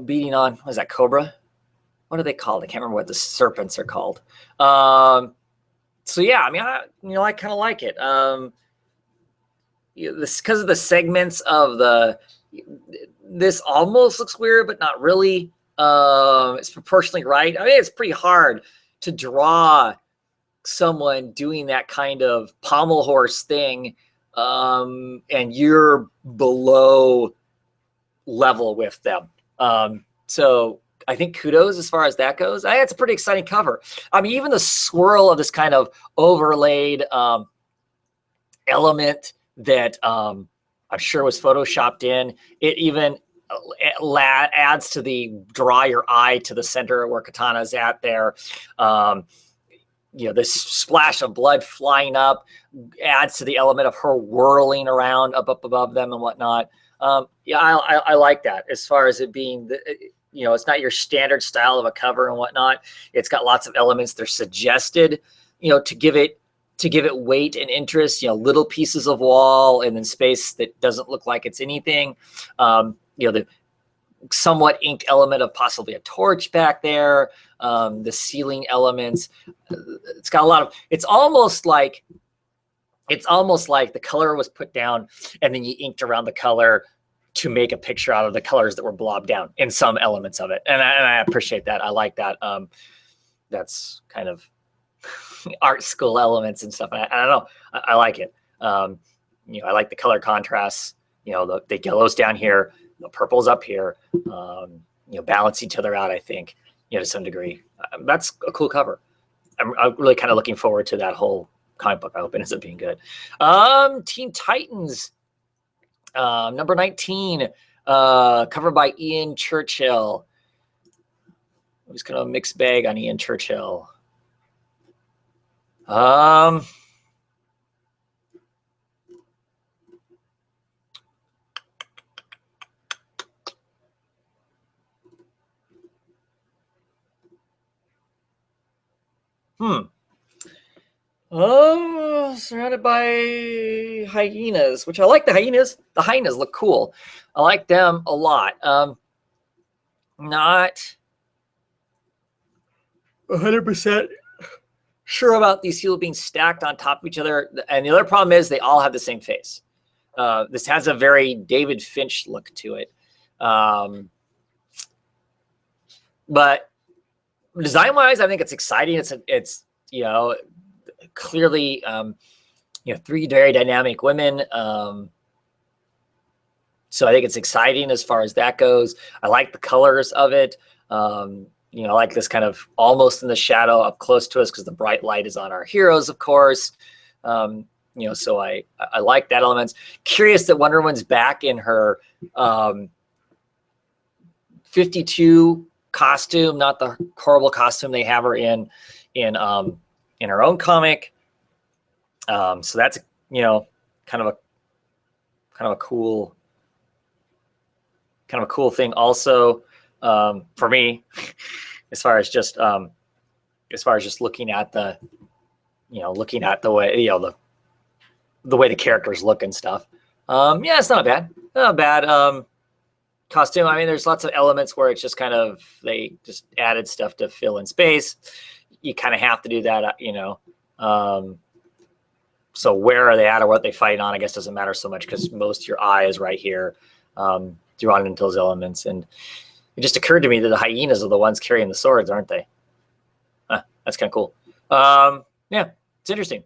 beating on, what is that, Cobra? What are they called? I can't remember what the serpents are called. So yeah, I mean, I kind of like it. This because of the segments of this almost looks weird, but not really. It's proportionally right. I mean, it's pretty hard to draw someone doing that kind of pommel horse thing, and you're below level with them. So I think kudos as far as that goes. It's a pretty exciting cover. I mean, even the swirl of this kind of overlaid element that I'm sure was photoshopped in. It even adds to the draw your eye to the center where Katana's at there. This splash of blood flying up adds to the element of her whirling around up above them and whatnot. I like that as far as it being it's not your standard style of a cover and whatnot. It's got lots of elements. They're suggested, to give it weight and interest, little pieces of wall and then space that doesn't look like it's anything. The somewhat inked element of possibly a torch back there, the ceiling elements. It's got a lot of, it's almost like the color was put down and then you inked around the color to make a picture out of the colors that were blobbed down in some elements of it. And I appreciate that. I like that. That's kind of art school elements and stuff. I don't know. I like it. I like the color contrasts, the yellows down here, the purples up here, balance each other out, I think, to some degree. That's a cool cover. I'm really kind of looking forward to that whole comic book. I hope it ends up being good. Teen Titans, number 19, covered by Ian Churchill. I'm just kind of a mixed bag on Ian Churchill. Surrounded by hyenas, which I like the hyenas. The hyenas look cool. I like them a lot. Not 100% sure about these people being stacked on top of each other. And the other problem is they all have the same face. This has a very David Finch look to it. But design-wise, I think it's exciting. It's clearly, three very dynamic women. So I think it's exciting as far as that goes. I like the colors of it. I like this kind of almost in the shadow up close to us because the bright light is on our heroes, of course. So I like that element. Curious that Wonder Woman's back in her 52 costume, not the horrible costume they have her in her own comic. So that's kind of a cool thing also for me as far as just looking at the way the way the characters look and stuff. It's not bad costume. I mean, there's lots of elements where it's just kind of they just added stuff to fill in space. You kind of have to do that, so where are they at or what they fight on, I guess doesn't matter so much because most of your eye is right here, drawn into those elements. And it just occurred to me that the hyenas are the ones carrying the swords, aren't they? That's kind of cool. It's interesting.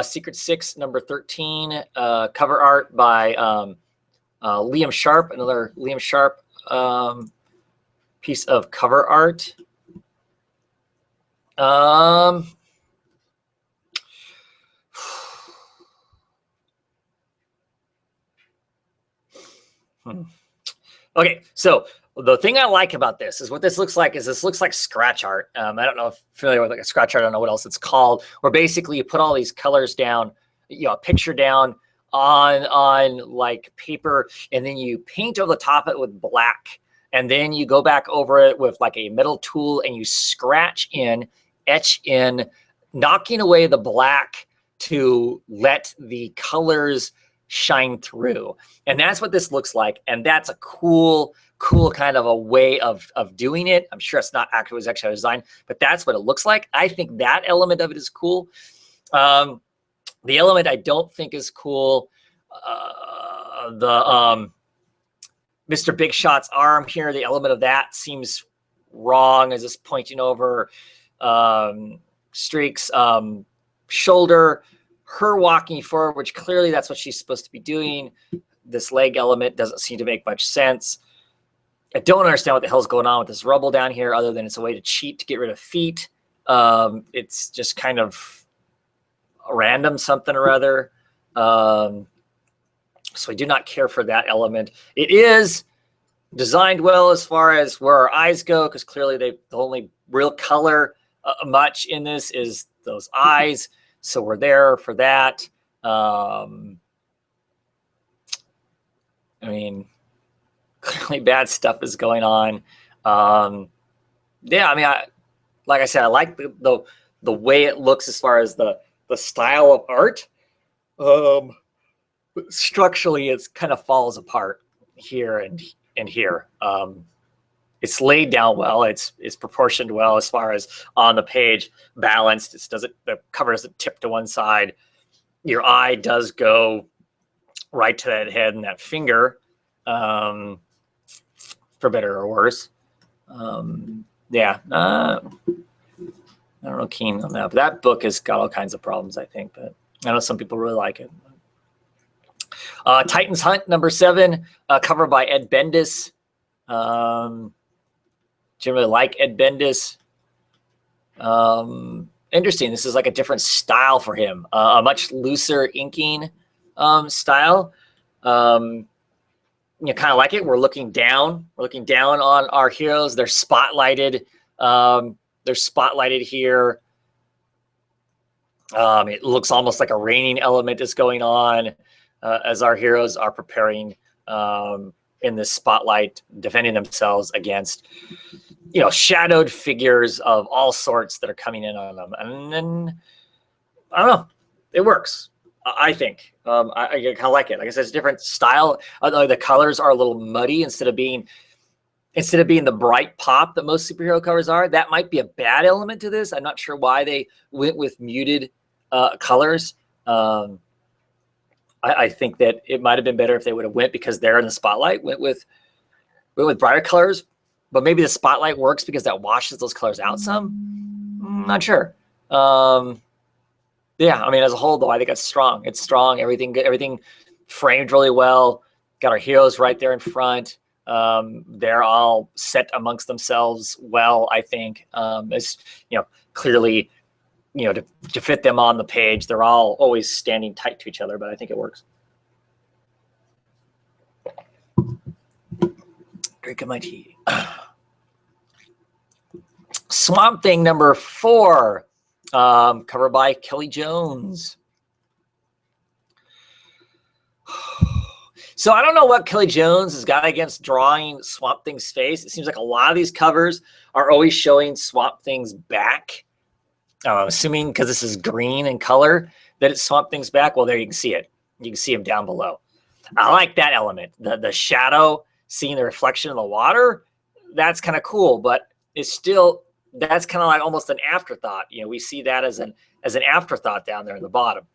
Secret Six, number 13, cover art by Liam Sharp, another Liam Sharp piece of cover art. Okay, so the thing I like about this is what this looks like is this looks like scratch art. I don't know if you're familiar with like a scratch art. I don't know what else it's called, where basically you put all these colors down, a picture down on like paper, and then you paint over the top of it with black. And then you go back over it with like a metal tool and you scratch in, etch in, knocking away the black to let the colors shine through. And that's what this looks like. And that's a cool kind of a way of doing it. I'm sure it's not actually, it was actually designed, but that's what it looks like. I think that element of it is cool. The element I don't think is cool, Mr. Big Shot's arm here, the element of that seems wrong as it's pointing over Streak's shoulder, her walking forward, which clearly that's what she's supposed to be doing. This leg element doesn't seem to make much sense. I don't understand what the hell's going on with this rubble down here, other than it's a way to cheat to get rid of feet. It's just kind of a random something or other. So I do not care for that element. It is designed well as far as where our eyes go, because clearly the only real color much in this is those eyes. So we're there for that. I mean, clearly bad stuff is going on. Yeah, I mean, like I said, I like the way it looks as far as the style of art. But structurally, it kind of falls apart here and here. It's laid down well. It's proportioned well as far as on the page, balanced. The cover doesn't tip to one side. Your eye does go right to that head and that finger, for better or worse. Yeah, I don't know, keen on that. But that book has got all kinds of problems, I think. But I know some people really like it. Titan's Hunt, number 7, cover by Ed Bendis. Generally like Ed Bendis. Interesting. This is like a different style for him, a much looser inking style. You kind of like it. We're looking down. We're looking down on our heroes. They're spotlighted. They're spotlighted here. It looks almost like a raining element is going on as our heroes are preparing in this spotlight, defending themselves against, shadowed figures of all sorts that are coming in on them. And then, I don't know, it works, I think. I kind of like it. Like I said, it's a different style. The colors are a little muddy instead of being the bright pop that most superhero covers are. That might be a bad element to this. I'm not sure why they went with muted colors. I think that it might have been better if they would have went, because they're in the spotlight, went with brighter colors. But maybe the spotlight works because that washes those colors out some. Not sure. Yeah, I mean, as a whole, though, I think it's strong. It's strong. Everything good. Everything framed really well. Got our heroes right there in front. They're all set amongst themselves well, I think. It's, clearly, to fit them on the page, they're all always standing tight to each other, but I think it works. Drinking my tea. Swamp Thing number 4, covered by Kelly Jones. So I don't know what Kelly Jones has got against drawing Swamp Thing's face. It seems like a lot of these covers are always showing Swamp Thing's back. Assuming because this is green in color that it's Swamp Thing's back. Well, there you can see it. You can see him down below. I like that element. The shadow, seeing the reflection in the water, that's kind of cool, but it's still, that's kind of like almost an afterthought. We see that as an afterthought down there in the bottom.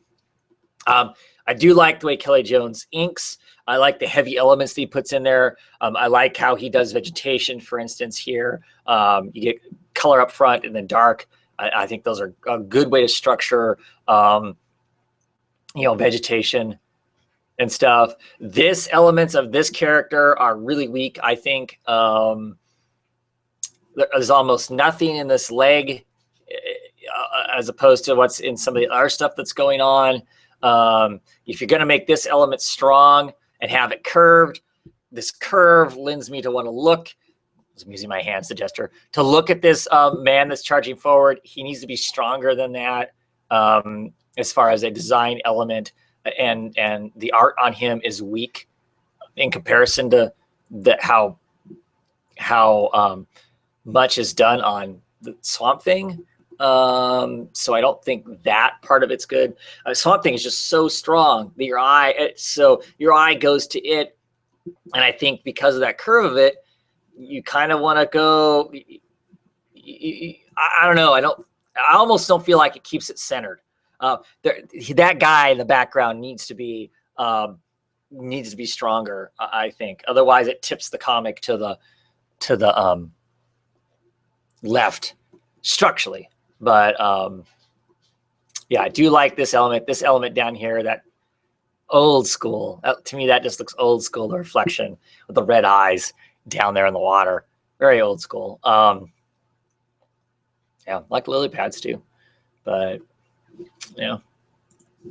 I do like the way Kelly Jones inks. I like the heavy elements that he puts in there. I like how he does vegetation, for instance, here. You get color up front and then dark. I think those are a good way to structure, vegetation and stuff. Elements of this character are really weak, I think. There's almost nothing in this leg as opposed to what's in some of the other stuff that's going on. If you're going to make this element strong and have it curved, this curve lends me to want to look. I'm using my hands to gesture to look at this man that's charging forward. He needs to be stronger than that as far as a design element, and the art on him is weak in comparison to how much is done on the Swamp Thing. So I don't think that part of it's good. Swamp Thing is just so strong that your eye goes to it, and I think because of that curve of it, you kind of want to go. I don't know. I almost don't feel like it keeps it centered. That guy in the background needs to be stronger, I think. Otherwise, it tips the comic to the left structurally. But yeah, I do like this element. This element down here, that Old school. To me, that just looks old school, the reflection with the red eyes down there in the water. Very old school. Yeah, like lily pads too. But, yeah. A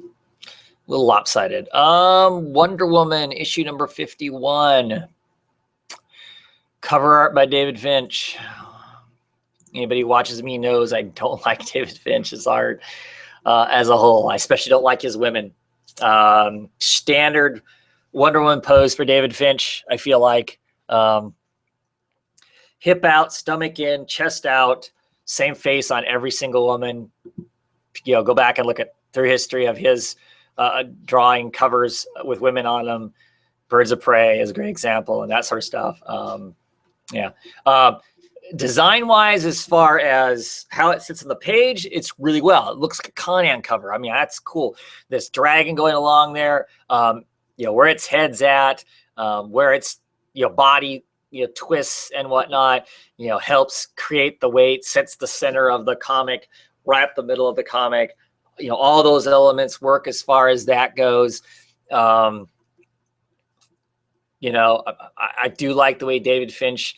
little lopsided. Wonder Woman, issue number 51. Cover art by David Finch. Anybody who watches me knows I don't like David Finch's art as a whole. I especially don't like his women. Standard Wonder Woman pose for David Finch, I feel like. Hip out, stomach in, chest out, same face on every single woman. Go back and look at through history of his drawing covers with women on them. Birds of Prey is a great example, and that sort of stuff. Yeah. Design-wise, as far as how it sits on the page, it's really well. It looks like a Conan cover. I mean, that's cool. This dragon going along there, where its head's at, where its body twists and whatnot, helps create the weight, sets the center of the comic, right up the middle of the comic. All those elements work as far as that goes. I do like the way David Finch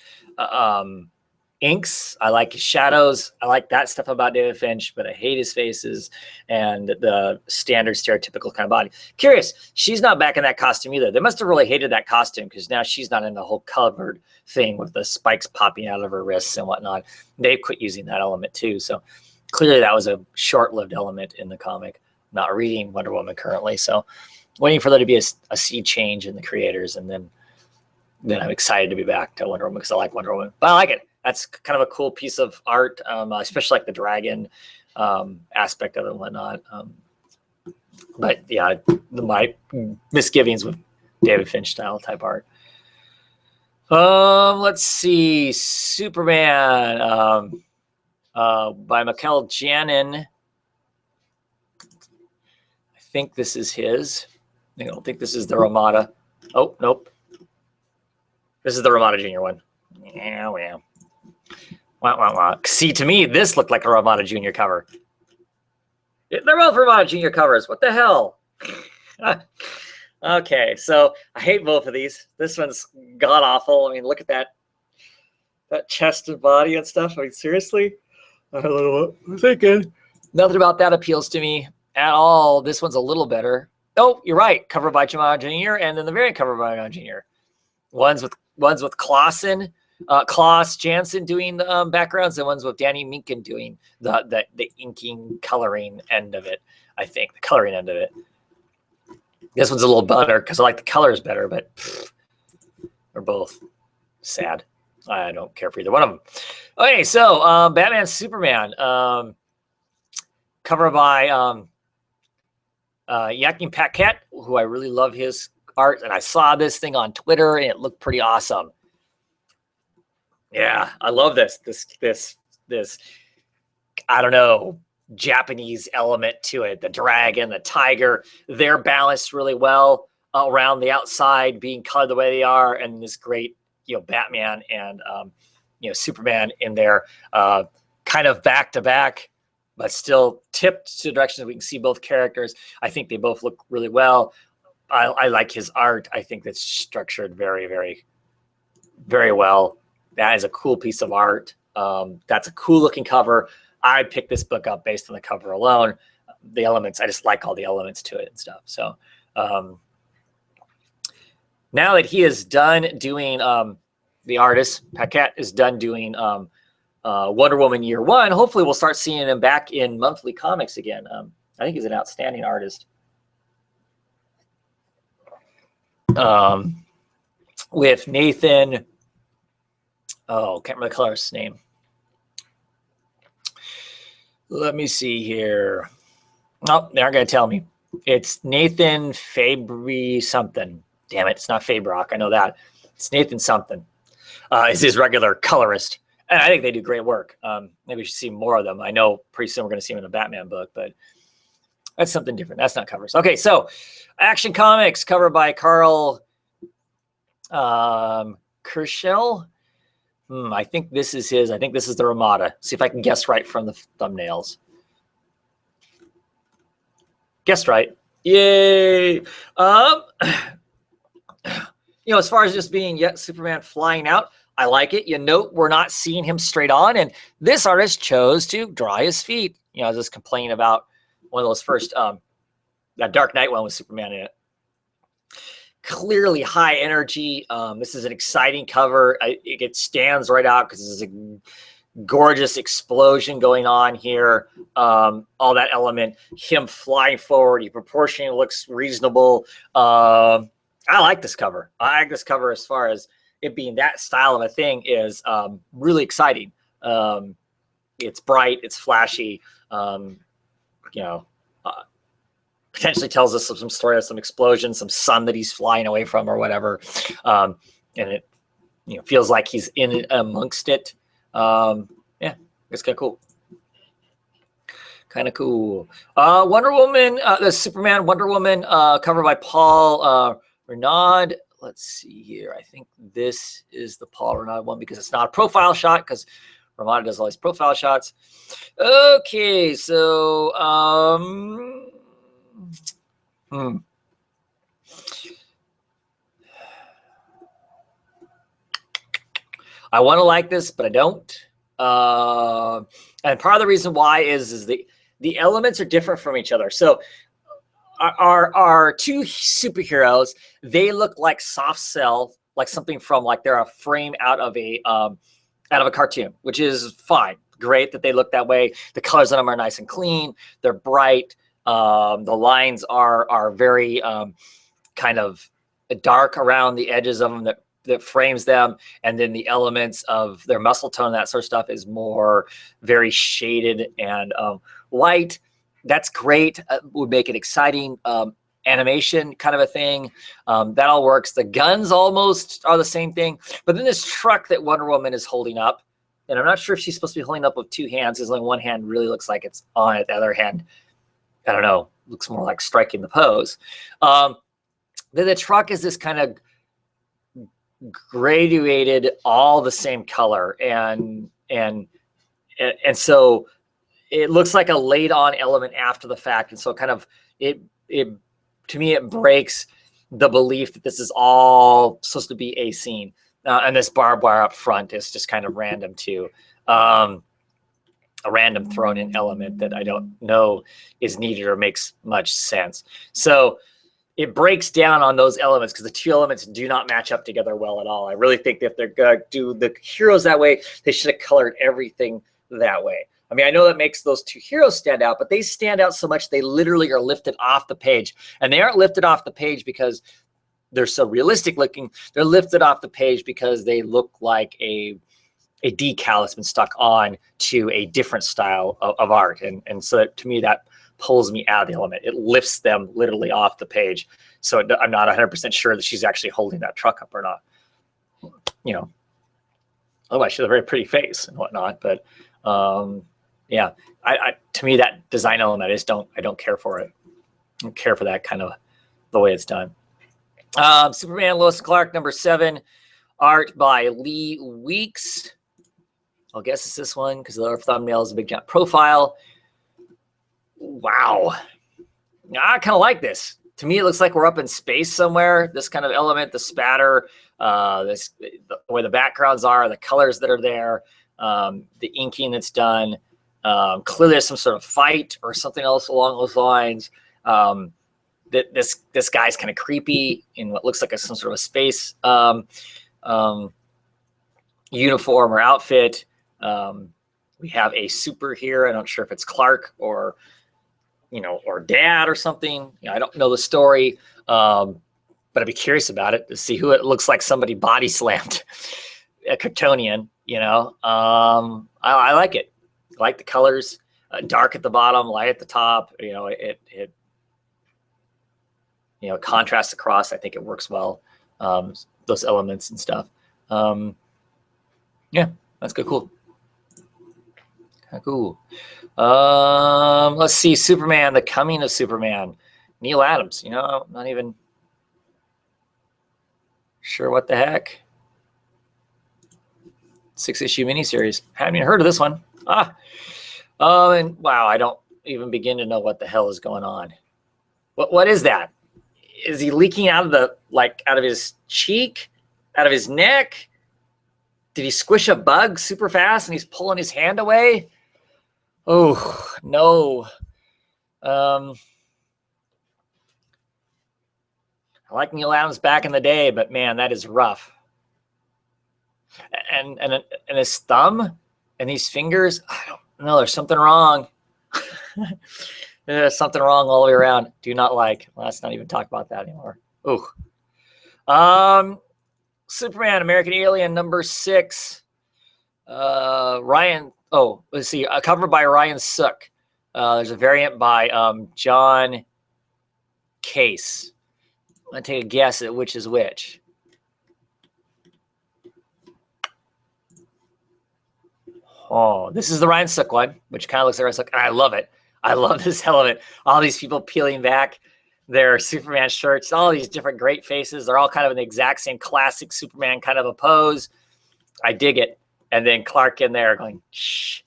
inks. I like his shadows. I like that stuff about David Finch, but I hate his faces and the standard stereotypical kind of body. Curious, she's not back in that costume either. They must have really hated that costume because now she's not in the whole covered thing with the spikes popping out of her wrists and whatnot. They quit using that element too. So clearly that was a short-lived element in the comic. I'm not reading Wonder Woman currently, so waiting for there to be a sea change in the creators, and then I'm excited to be back to Wonder Woman because I like Wonder Woman. But I like it. That's kind of a cool piece of art, especially like the dragon aspect of it and whatnot. But yeah, my misgivings with David Finch style type art. Let's see, Superman by Mikel Janin. I think this is his. I don't think this is the Ramada. Oh, nope. This is the Ramada Jr. one. Yeah, well. Wah. See, to me, this looked like a Ramada Jr. cover. They're both Ramada Jr. covers. What the hell? Okay, so I hate both of these. This one's god-awful. I mean, look at that chest and body and stuff. I mean, seriously? I don't know what I'm thinking. Nothing about that appeals to me at all. This one's a little better. Oh, you're right. Covered by Ramada Jr. and then the variant cover by Ramada Jr. One's with Clausen. Klaus Janson doing the backgrounds, and ones with Danny Minkin doing the inking coloring end of it. I think the coloring end of it. This one's a little better because I like the colors better, but they're both sad. I don't care for either one of them. Okay, so Batman Superman, cover by Joachim Paquette, who I really love his art, and I saw this thing on Twitter, and it looked pretty awesome. Yeah, I love this, I don't know, Japanese element to it. The dragon, the tiger, they're balanced really well around the outside, being colored the way they are, and this great, Batman and, Superman in there, kind of back to back, but still tipped to directions we can see both characters. I think they both look really well. I like his art. I think that's structured very, very, very well. That is a cool piece of art. That's a cool looking cover. I picked this book up based on the cover alone. The elements, I just like all the elements to it and stuff. So now that he is done doing, the artist, Paquette, is done doing Wonder Woman Year One, hopefully we'll start seeing him back in monthly comics again. I think he's an outstanding artist. With Nathan... Oh, can't remember the colorist's name. Let me see here. Oh, they're not going to tell me. It's Nathan Fabry something. Damn it, it's not Fabrock. I know that. It's Nathan something. Is his regular colorist. And I think they do great work. Maybe we should see more of them. I know pretty soon we're going to see him in the Batman book, but that's something different. That's not covers. Okay, so Action Comics, covered by Carl Kerschel. I think this is his. I think this is the Ramada. See if I can guess right from the thumbnails. Guessed right. Yay. As far as just being yet Superman flying out, I like it. Note we're not seeing him straight on, and this artist chose to draw his feet. I was just complaining about one of those first that Dark Knight one with Superman in it. Clearly high energy. This is an exciting cover. It stands right out because this is a gorgeous explosion going on here. All that element, him flying forward, he proportionally looks reasonable. I like this cover. I like this cover as far as it being that style of a thing is really exciting. It's bright, it's flashy. Potentially tells us some story of some explosion, some sun that he's flying away from or whatever. And it feels like he's in amongst it. Yeah, it's kind of cool. Wonder Woman, the Superman Wonder Woman cover by Paul Renaud. Let's see here. I think this is the Paul Renaud one because it's not a profile shot because Renaud does all these profile shots. Okay, so I want to like this, but I don't. And part of the reason why is the elements are different from each other. So our two superheroes, they look like soft cell, like something from like they're a frame out of a cartoon, which is fine. Great that they look that way. The colors on them are nice and clean. They're bright. The lines are very kind of dark around the edges of them that frames them, and then the elements of their muscle tone, that sort of stuff, is more very shaded and light. That's great. Would make it exciting animation kind of a thing. That all works. The guns almost are the same thing, but then this truck that Wonder Woman is holding up, and I'm not sure if she's supposed to be holding up with two hands, because only one hand really looks like it's on it. The other hand, I don't know, looks more like striking the pose. Then the truck is this kind of graduated, all the same color, and so it looks like a laid on element after the fact, and so kind of it to me it breaks the belief that this is all supposed to be a scene, and this barbed wire up front is just kind of random too. A random thrown in element that I don't know is needed or makes much sense. So it breaks down on those elements because the two elements do not match up together well at all. I really think that if they're going to do the heroes that way, they should have colored everything that way. I mean, I know that makes those two heroes stand out, but they stand out so much they literally are lifted off the page. And they aren't lifted off the page because they're so realistic looking. They're lifted off the page because they look like a decal that's been stuck on to a different style of art. And so that, to me, that pulls me out of the element. It lifts them literally off the page. So I'm not 100% sure that she's actually holding that truck up or not. Otherwise she has a very pretty face and whatnot. But yeah, to me, that design element, I don't care for it. I don't care for that kind of the way it's done. Superman Lois and Clark #7, art by Lee Weeks. I'll guess it's this one because the thumbnail is a big giant profile. Wow. I kind of like this. To me, it looks like we're up in space somewhere. This kind of element, the spatter, the way the backgrounds are, the colors that are there, the inking that's done. Clearly there's some sort of fight or something else along those lines. This guy's kind of creepy in what looks like some sort of a space uniform or outfit. We have a super here. I'm not sure if it's Clark or Dad or something. I don't know the story, but I'd be curious about it to see who it looks like somebody body slammed. A Kryptonian, I like it. I like the colors, dark at the bottom, light at the top. It contrast across. I think it works well. Those elements and stuff. Yeah, that's good. Cool. Cool. Let's see. Superman, The Coming of Superman. Neil Adams. Not even sure what the heck. 6-issue miniseries. Haven't even heard of this one. And wow, I don't even begin to know what the hell is going on. What is that? Is he leaking out of out of his cheek, out of his neck? Did he squish a bug super fast and he's pulling his hand away? Oh, no. I like Neil Adams back in the day, but man, that is rough. And his thumb and these fingers, I don't know, there's something wrong. There's something wrong all the way around. Do not like. Let's not even talk about that anymore. Ooh. Superman, American Alien, number 6. Ryan. Oh, let's see. A cover by Ryan Sook. There's a variant by John Case. I'm gonna take a guess at which is which. Oh, this is the Ryan Sook one, which kind of looks like Ryan Sook, and I love it. I love this hell of it. All these people peeling back their Superman shirts, all these different great faces. They're all kind of in the exact same classic Superman kind of a pose. I dig it. And then Clark in there going, shh.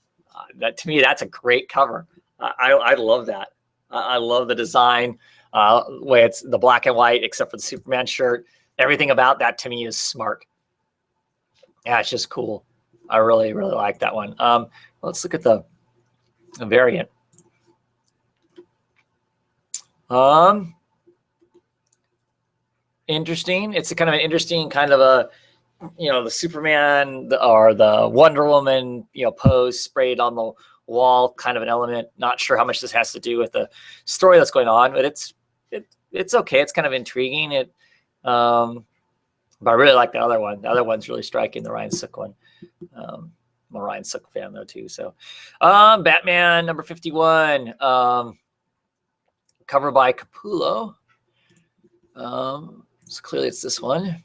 That, to me, that's a great cover. I love that. I love the design, way it's the black and white, except for the Superman shirt. Everything about that to me is smart. Yeah, it's just cool. I really, really like that one. Let's look at the variant. Interesting. It's a kind of an interesting kind of a, the Superman or the Wonder Woman, pose sprayed on the wall, kind of an element. Not sure how much this has to do with the story that's going on, but it's okay. It's kind of intriguing. But I really like the other one. The other one's really striking, the Ryan Sook one. I'm a Ryan Sook fan though too. So, Batman number 51, cover by Capullo. So clearly it's this one.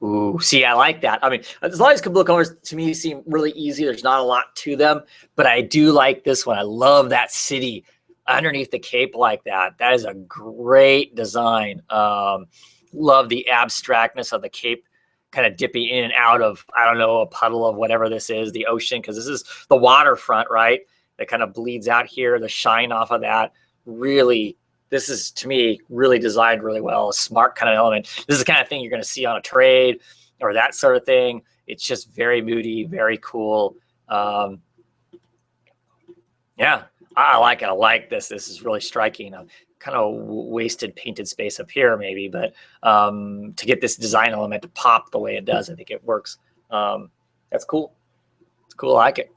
Ooh, see, I like that. I mean, as long as Capullo covers to me seem really easy, there's not a lot to them, but I do like this one. I love that city underneath the cape like that. That is a great design. Love the abstractness of the cape kind of dipping in and out of, I don't know, a puddle of whatever this is, the ocean, because this is the waterfront, right? That kind of bleeds out here, the shine off of that. Really, this is, to me, really designed really well, a smart kind of element. This is the kind of thing you're going to see on a trade or that sort of thing. It's just very moody, very cool. Yeah, I like it. I like this. This is really striking. Kind of wasted painted space up here maybe, but to get this design element to pop the way it does, I think it works. That's cool. It's cool. I like it.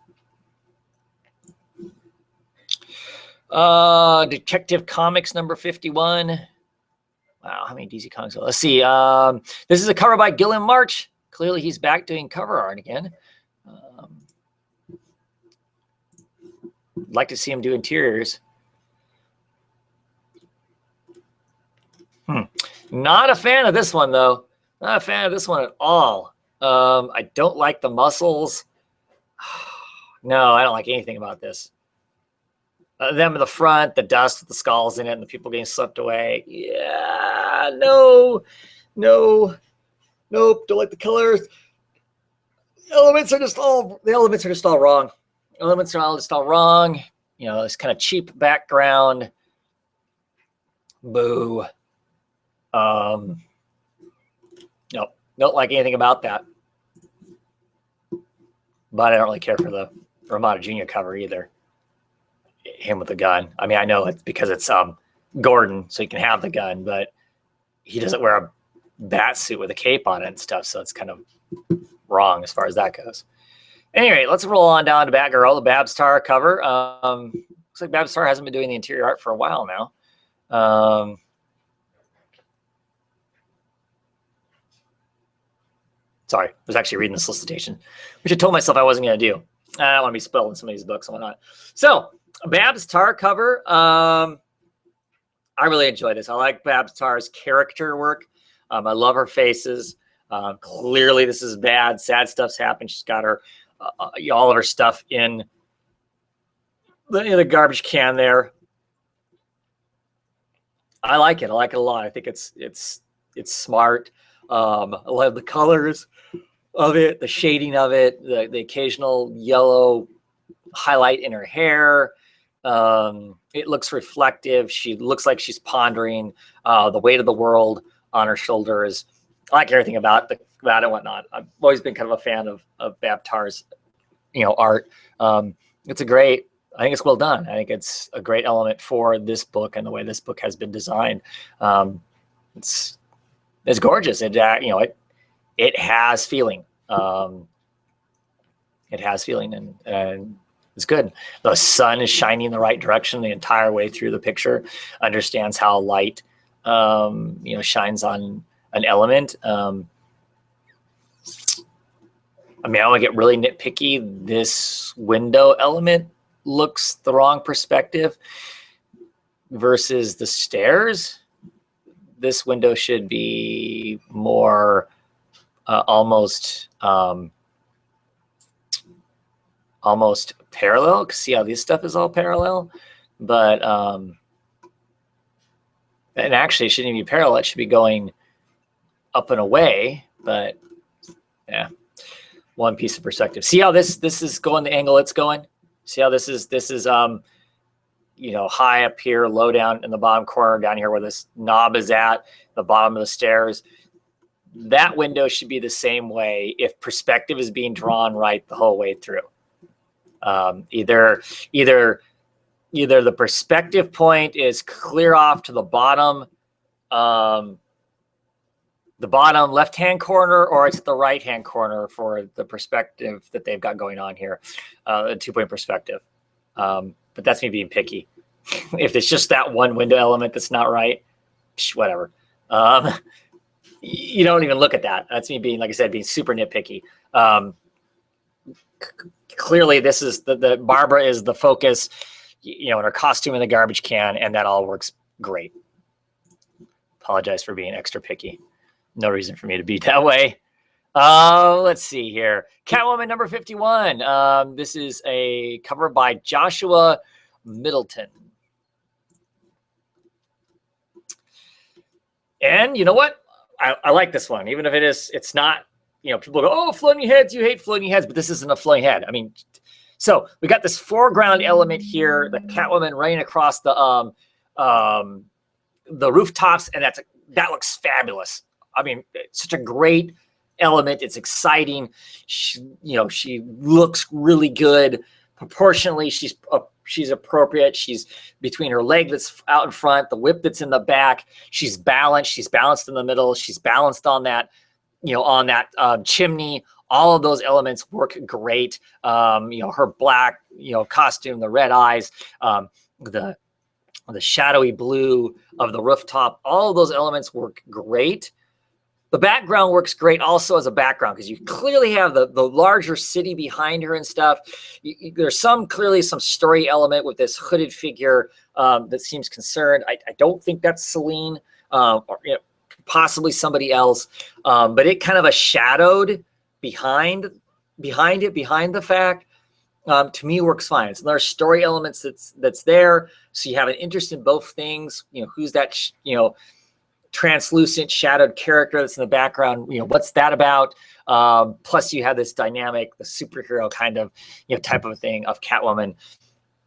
Detective Comics number 51. Wow, how many DC Comics? Let's see. This is a cover by Gilliam March. Clearly he's back doing cover art again. Like to see him do interiors. Not a fan of this one, though. Not a fan of this one at all. I don't like the muscles. No, I don't like anything about this. Them in the front, the dust with the skulls in it, and the people getting swept away. Yeah, no, nope. Don't like the colors. The elements are just all wrong. Elements are just all wrong. This kind of cheap background. Boo. Nope, don't like anything about that. But I don't really care for the Ramada Jr. cover either. Him with the gun. I mean, I know it's because it's Gordon, so he can have the gun, but he doesn't wear a bat suit with a cape on it and stuff, so it's kind of wrong as far as that goes. Anyway, let's roll on down to Batgirl, the Babstar cover. Looks like Babstar hasn't been doing the interior art for a while now. Sorry, I was actually reading the solicitation, which I told myself I wasn't going to do. I don't want to be spoiling some of these books and whatnot. So, Babstar cover. I really enjoy this. I like Babstar's character work. I love her faces. Clearly, this is bad. Sad stuff's happened. She's got her all of her stuff in the garbage can there. I like it. I like it a lot. I think it's smart. I love the colors of it, the shading of it, the occasional yellow highlight in her hair. It looks reflective. She looks like she's pondering the weight of the world on her shoulders. I like everything about it and whatnot. I've always been kind of a fan of Baptar's, art. It's I think it's well done. I think it's a great element for this book and the way this book has been designed. It's gorgeous. It has feeling. It has feeling, and it's good. The sun is shining the right direction the entire way through the picture. Understands how light, shines on an element. I want to get really nitpicky. This window element looks the wrong perspective versus the stairs. This window should be more almost parallel. See how this stuff is all parallel, but and actually it shouldn't even be parallel. It should be going up and away, but yeah, one piece of perspective. See how this is going the angle it's going. See how this is high up here, low down in the bottom corner down here where this knob is at the bottom of the stairs. That window should be the same way if perspective is being drawn right the whole way through. Either the perspective point is clear off to the bottom left-hand corner, or it's the right-hand corner for the perspective that they've got going on here, a 2-point perspective. But that's me being picky. If it's just that one window element that's not right, whatever. You don't even look at that. That's me being, like I said, being super nitpicky. Clearly, this is the Barbara is the focus, in her costume in the garbage can, and that all works great. Apologize for being extra picky. No reason for me to be that way. Let's see here. Catwoman number 51. This is a cover by Joshua Middleton. And you know what? I like this one, even if it's not, people go, oh, floating heads, you hate floating heads, but this isn't a floating head. So we got this foreground element here, the Catwoman running across the rooftops, and that looks fabulous. It's such a great element. It's exciting. She looks really good. Proportionally, she's appropriate. She's between her leg that's out in front, the whip that's in the back. She's balanced. She's balanced in the middle. She's balanced on that, chimney. All of those elements work great. Her black, costume, the red eyes, the shadowy blue of the rooftop. All of those elements work great. The background works great also as a background because you clearly have the larger city behind her and stuff. There's clearly some story element with this hooded figure that seems concerned. I don't think that's Celine or possibly somebody else, but it kind of a shadowed behind the fact. To me, works fine. So there's story elements that's there, so you have an interest in both things. Who's that? Translucent shadowed character that's in the background. What's that about? Plus, you have this dynamic, the superhero kind of type of thing of Catwoman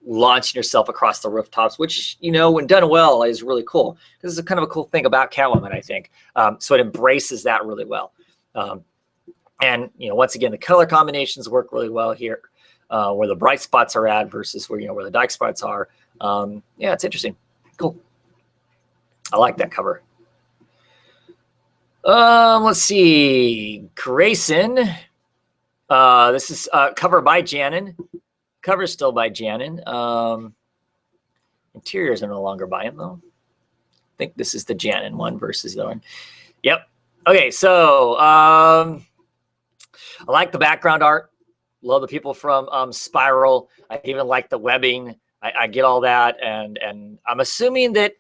launching herself across the rooftops, which when done well is really cool. This is kind of a cool thing about Catwoman, I think. So it embraces that really well. And once again, the color combinations work really well here, where the bright spots are at versus where the dark spots are. Yeah, it's interesting. Cool. I like that cover. Let's see. Grayson. This is cover by Janin. Cover still by Janin. Interiors are no longer by him though. I think this is the Janin one versus the one. Yep. Okay, so I like the background art. Love the people from Spiral. I even like the webbing. I get all that, and I'm assuming that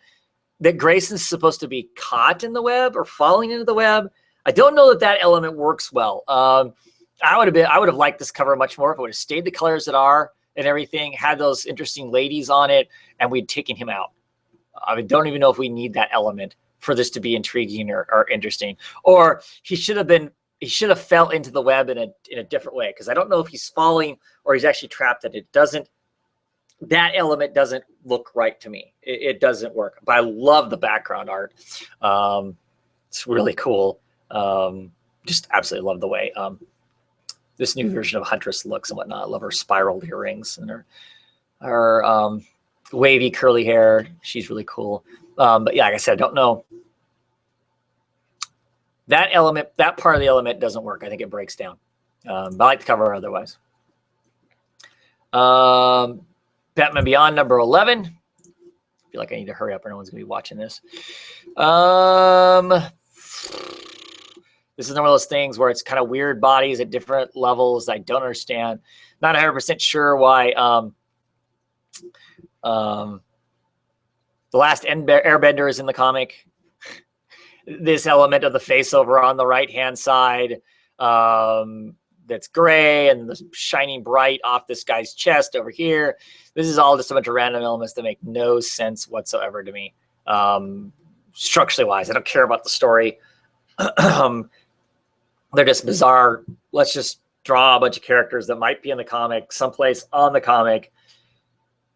Grayson's supposed to be caught in the web or falling into the web. I don't know that element works well. I would have liked this cover much more if it would have stayed the colors that are and everything, had those interesting ladies on it, and we'd taken him out. I don't even know if we need that element for this to be intriguing or interesting. Or he should have fell into the web in a different way, because I don't know if he's falling or he's actually trapped. That it doesn't that element doesn't look right to me. It doesn't work. But I love the background art. It's really cool. Just absolutely love the way this new version of Huntress looks and whatnot. I love her spiraled earrings and her wavy curly hair. She's really cool. But yeah, like I said, I don't know. That element, that part of the element doesn't work. I think it breaks down. But I like the cover otherwise. Batman Beyond number 11. I feel like I need to hurry up or no one's going to be watching this. This is one of those things where it's kind of weird bodies at different levels. I don't understand. Not 100% sure why the last Airbender is in the comic. This element of the face over on the right-hand side that's gray and the shining bright off this guy's chest over here. This is all just a bunch of random elements that make no sense whatsoever to me. Structurally wise, I don't care about the story. They're just bizarre. Let's just draw a bunch of characters that might be in the comic, someplace on the comic,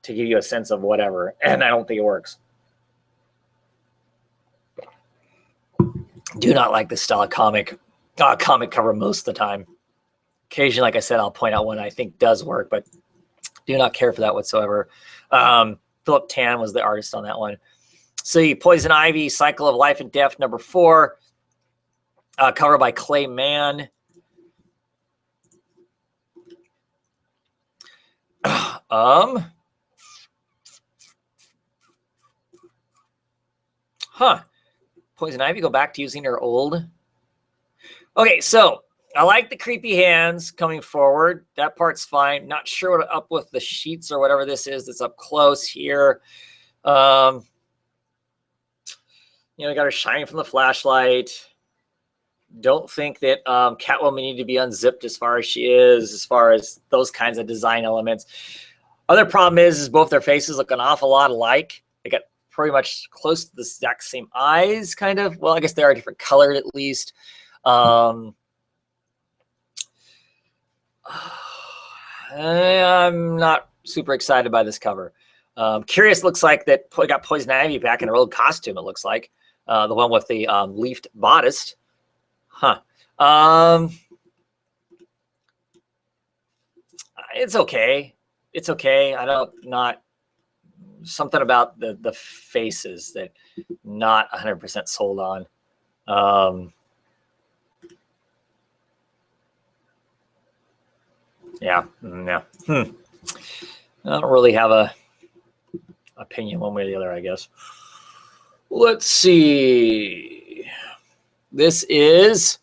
to give you a sense of whatever. And I don't think it works. Do not like this style of comic cover most of the time. Occasionally, like I said, I'll point out one I think does work, but do not care for that whatsoever. Philip Tan was the artist on that one. See, Poison Ivy, Cycle of Life and Death, number 4. Cover by Clay Mann. Poison Ivy, go back to using her old. Okay, so I like the creepy hands coming forward. That part's fine. Not sure what up with the sheets or whatever this is that's up close here. You know, got her shining from the flashlight. Don't think that Catwoman needed to be unzipped as far as she is, as far as those kinds of design elements. Other problem is both their faces look an awful lot alike. They got pretty much close to the exact same eyes, kind of. Well, I guess they are different colored at least. I'm not super excited by this cover. Curious, looks like that got Poison Ivy back in her old costume, it looks like. The one with the leafed bodice. It's okay. It's okay. I don't something about the faces that not 100% sold on. Yeah. I don't really have a opinion one way or the other, I guess. Let's see. This is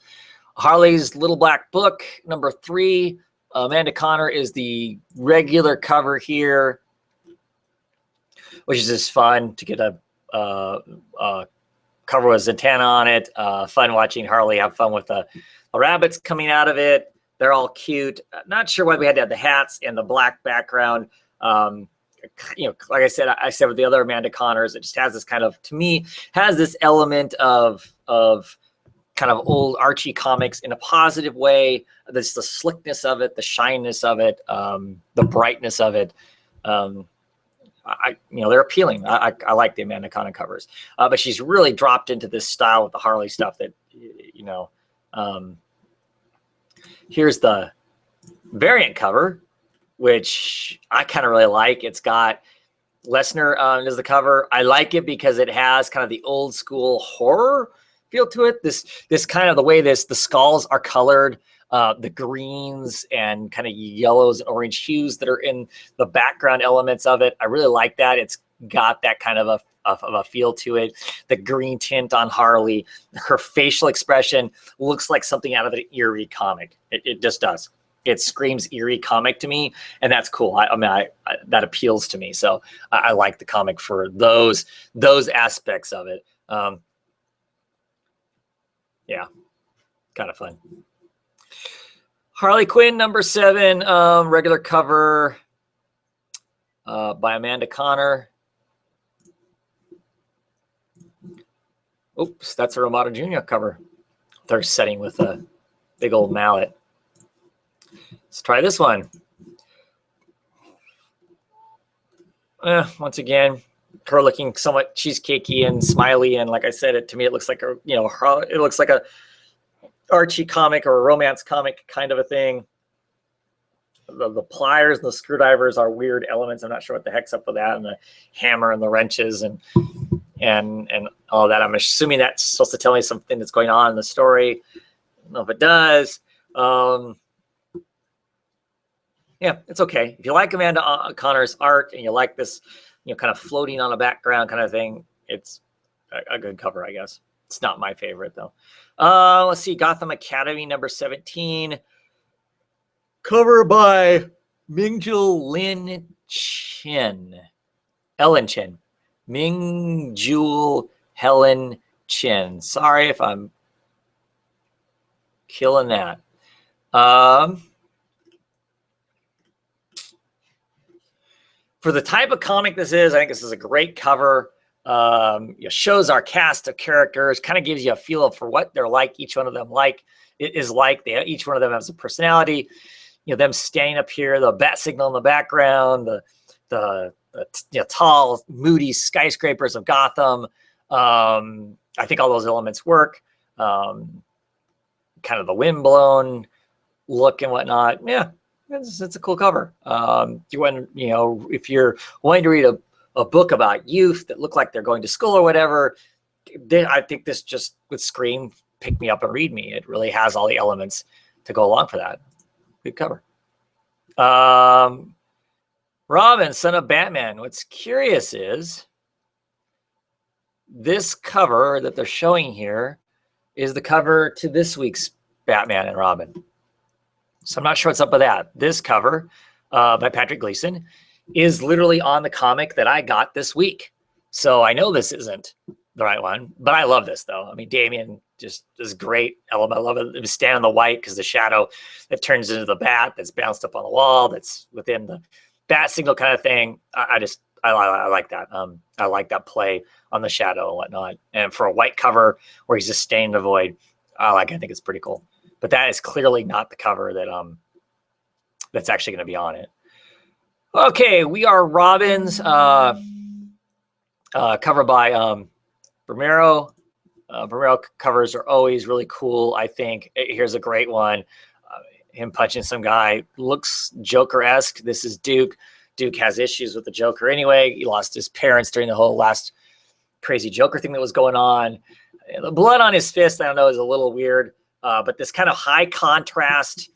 Harley's Little Black Book, number 3. Amanda Conner is the regular cover here, which is just fun to get a cover with Zatanna on it. Fun watching Harley have fun with the rabbits coming out of it. They're all cute. Not sure why we had to have the hats and the black background. You know, like I said with the other Amanda Connors, it just has this kind of, to me, has this element of kind of old Archie comics in a positive way. There's the slickness of it, the shyness of it, the brightness of it. You know, they're appealing. I like the Amanda Conner covers, but she's really dropped into this style with the Harley stuff that, you know, here's the variant cover, which I kind of really like. It's got Lesnar as the cover. I like it because it has kind of the old school horror feel to it. This kind of the way the skulls are colored, the greens and kind of yellows and orange hues that are in the background elements of it. I really like that. It's got that kind of a feel to it. The green tint on Harley, her facial expression looks like something out of an eerie comic. It just does. It screams eerie comic to me, and that's cool. I mean, that appeals to me. So I like the comic for those aspects of it. Yeah, kind of fun. Harley Quinn, number 7, regular cover by Amanda Conner. Oops, that's a Romano Jr. cover. They're setting with a big old mallet. Let's try this one. Once again, her looking somewhat cheesecakey and smiley, and like I said, to me it looks like a it looks like a Archie comic or a romance comic kind of a thing. The pliers and the screwdrivers are weird elements. I'm not sure what the heck's up with that, and the hammer and the wrenches and all that. I'm assuming that's supposed to tell me something that's going on in the story. I don't know if it does. Yeah, it's okay. If you like Amanda Connor's art and you like this, kind of floating on a background kind of thing, it's a good cover, I guess. It's not my favorite, though. Let's see, Gotham Academy number 17. Cover by Mingjul Lin Chin. Ellen Chin. Mingjul Helen Chin. Sorry if I'm killing that. For the type of comic this is, I think this is a great cover. It shows our cast of characters, kind of gives you a feel for what they're like. Each one of them is like. Each one of them has a personality. Them standing up here, the bat signal in the background, the tall, moody skyscrapers of Gotham. I think all those elements work. Kind of the windblown look and whatnot. Yeah, it's a cool cover. If you're wanting to read a book about youth that look like they're going to school or whatever, I think this just would scream, pick me up and read me. It really has all the elements to go along for that. Good cover. Robin, son of Batman. What's curious is this cover that they're showing here is the cover to this week's Batman and Robin. So I'm not sure what's up with that. This cover by Patrick Gleason is literally on the comic that I got this week. So I know this isn't the right one, but I love this though. I mean, Damian just is great element. I love it. Stand on the white because the shadow that turns into the bat that's bounced up on the wall, that's within the bat signal kind of thing. I like that. I like that play on the shadow and whatnot. And for a white cover where he's just staying in the void, I think it's pretty cool. But that is clearly not the cover that that's actually going to be on it. Okay, we are Robins, cover by Romero. Romero covers are always really cool, I think. Here's a great one. Him punching some guy. Looks Joker-esque. This is Duke. Duke has issues with the Joker anyway. He lost his parents during the whole last crazy Joker thing that was going on. The blood on his fist, I don't know, is a little weird. But this kind of high contrast,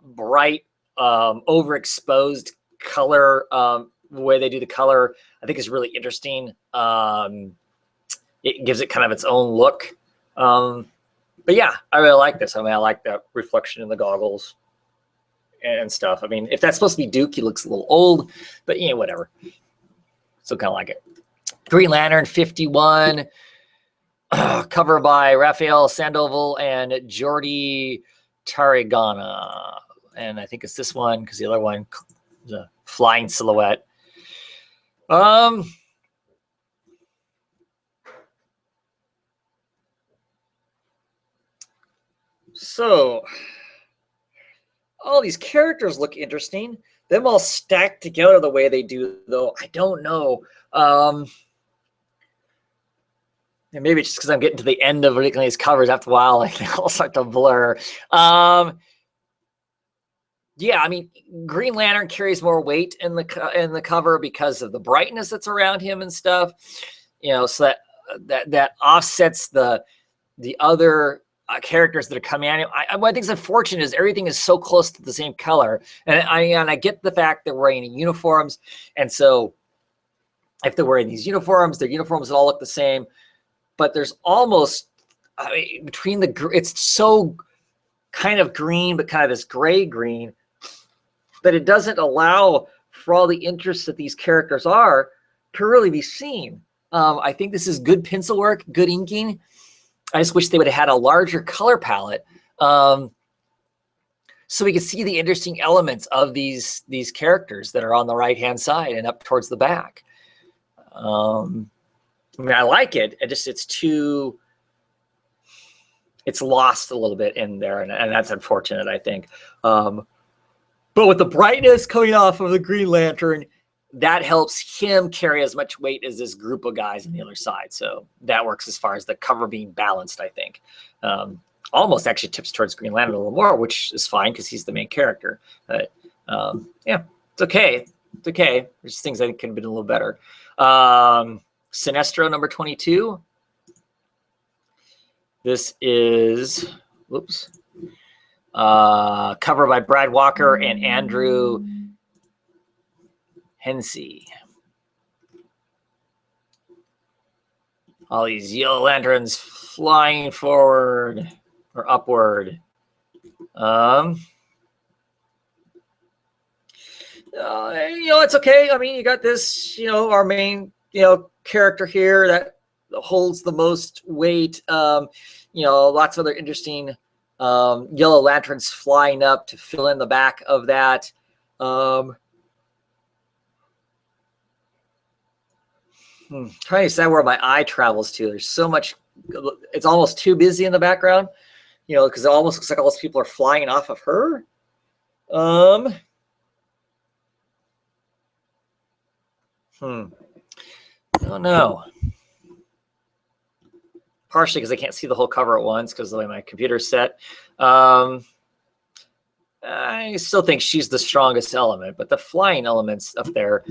bright, overexposed color, the way they do the color, I think is really interesting. It gives it kind of its own look. But yeah, I really like this. I mean, I like that reflection in the goggles and stuff. I mean, if that's supposed to be Duke, he looks a little old, but whatever. So kind of like it. Green Lantern 51, cover by Raphael Sandoval and Jordi Tarragona. And I think it's this one because the other one is a flying silhouette. So all these characters look interesting. Them all stacked together the way they do, though, I don't know. And maybe it's just because I'm getting to the end of looking at these covers after a while, like they all start to blur. Yeah, I mean, Green Lantern carries more weight in the cover because of the brightness that's around him and stuff. So that offsets the other characters that are coming at him. What I think is unfortunate is everything is so close to the same color, and I get the fact they're wearing uniforms, and so if they're wearing these uniforms, their uniforms all look the same. But there's almost between it's so kind of green, but kind of this gray green, that it doesn't allow for all the interests that these characters are to really be seen. I think this is good pencil work, good inking. I just wish they would have had a larger color palette so we could see the interesting elements of these characters that are on the right-hand side and up towards the back. I mean, I like it. It's lost a little bit in there, and that's unfortunate, I think. But with the brightness coming off of the Green Lantern that helps him carry as much weight as this group of guys on the other side. So that works as far as the cover being balanced, I think. Almost actually tips towards Green Lantern a little more, which is fine because he's the main character. But yeah, it's okay. It's okay. There's just things I think could have been a little better. Sinestro number 22. This is, whoops, cover by Brad Walker and Andrew Hensey. All these yellow lanterns flying forward or upward. It's okay. I mean, you got this, our main, character here that holds the most weight. Lots of other interesting yellow lanterns flying up to fill in the back of that. Trying to decide where my eye travels to. There's so much. It's almost too busy in the background, because it almost looks like all those people are flying off of her. I don't know. Partially because I can't see the whole cover at once because of the way my computer's set. I still think she's the strongest element, but the flying elements up there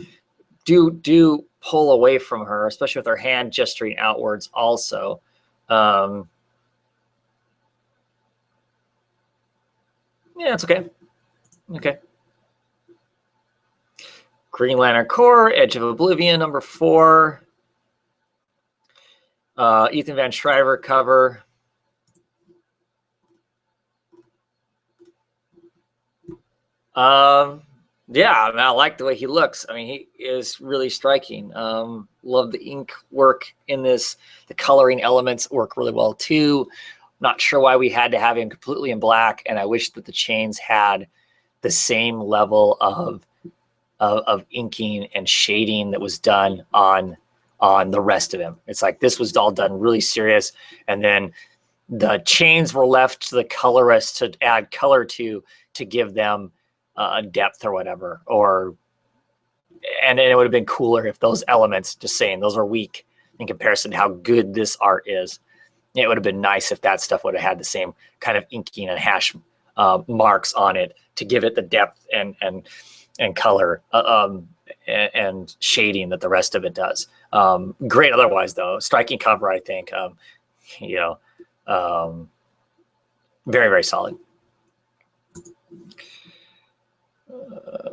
do pull away from her, especially with her hand gesturing outwards also. Yeah, it's okay. Okay. Green Lantern Corps, Edge of Oblivion, number 4. Ethan Van Shriver cover. Yeah, I like the way he looks. I mean, he is really striking. Love the ink work in this. The coloring elements work really well too. Not sure why we had to have him completely in black, and I wish that the chains had the same level of inking and shading that was done on the rest of him. It's like this was all done really serious, and then the chains were left to the colorist to add color to give them depth or whatever. And it would have been cooler if those elements, just saying, those are weak in comparison to how good this art is. It would have been nice if that stuff would have had the same kind of inking and hash marks on it to give it the depth and color and shading that the rest of it does. Great otherwise, though. Striking cover, I think. Very, very solid.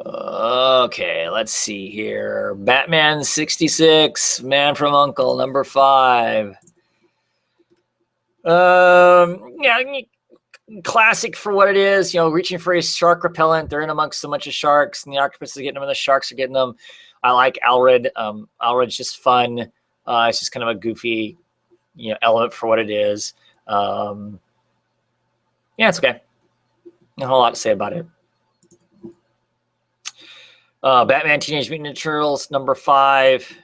Okay, let's see here. Batman 66, Man from U.N.C.L.E. number 5. Yeah, classic for what it is, reaching for his shark repellent. They're in amongst a bunch of sharks, and the octopus is getting them, and the sharks are getting them. I like Alred. Alred's just fun. It's just kind of a goofy, element for what it is. Yeah, it's okay. Not a whole lot to say about it. Batman Teenage Mutant Ninja Turtles number 5.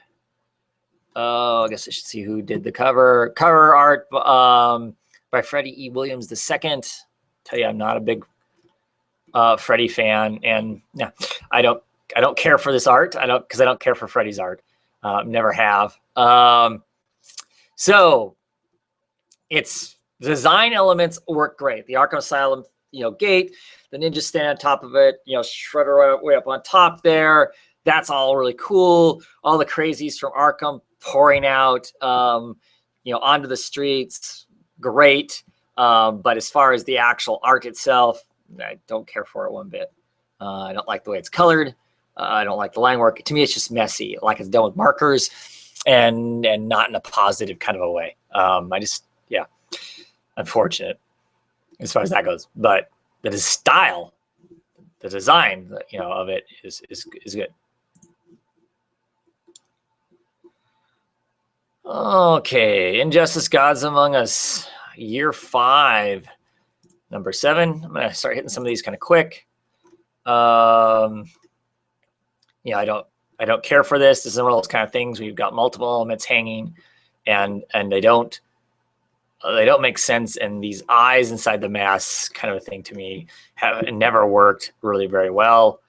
I guess I should see who did the cover. Cover art by Freddie E. Williams II. Tell you, I'm not a big Freddie fan, and yeah, I don't care for this art. Because I don't care for Freddie's art. Never have. So its design elements work great. The Arkham Asylum, gate, the ninja stand on top of it, Shredder way up on top there. That's all really cool. All the crazies from Arkham pouring out, onto the streets. Great. But as far as the actual art itself, I don't care for it one bit. I don't like the way it's colored. I don't like the line work. To me, it's just messy. Like it's done with markers and not in a positive kind of a way. Yeah, unfortunate as far as that goes. But the style, the design, of it is good. Okay, Injustice: Gods Among Us, year 5, number 7. I'm gonna start hitting some of these kind of quick. I don't care for this. This is one of those kind of things where you've got multiple elements hanging, and they don't make sense. And these eyes inside the mask, kind of a thing, to me, it never worked really very well.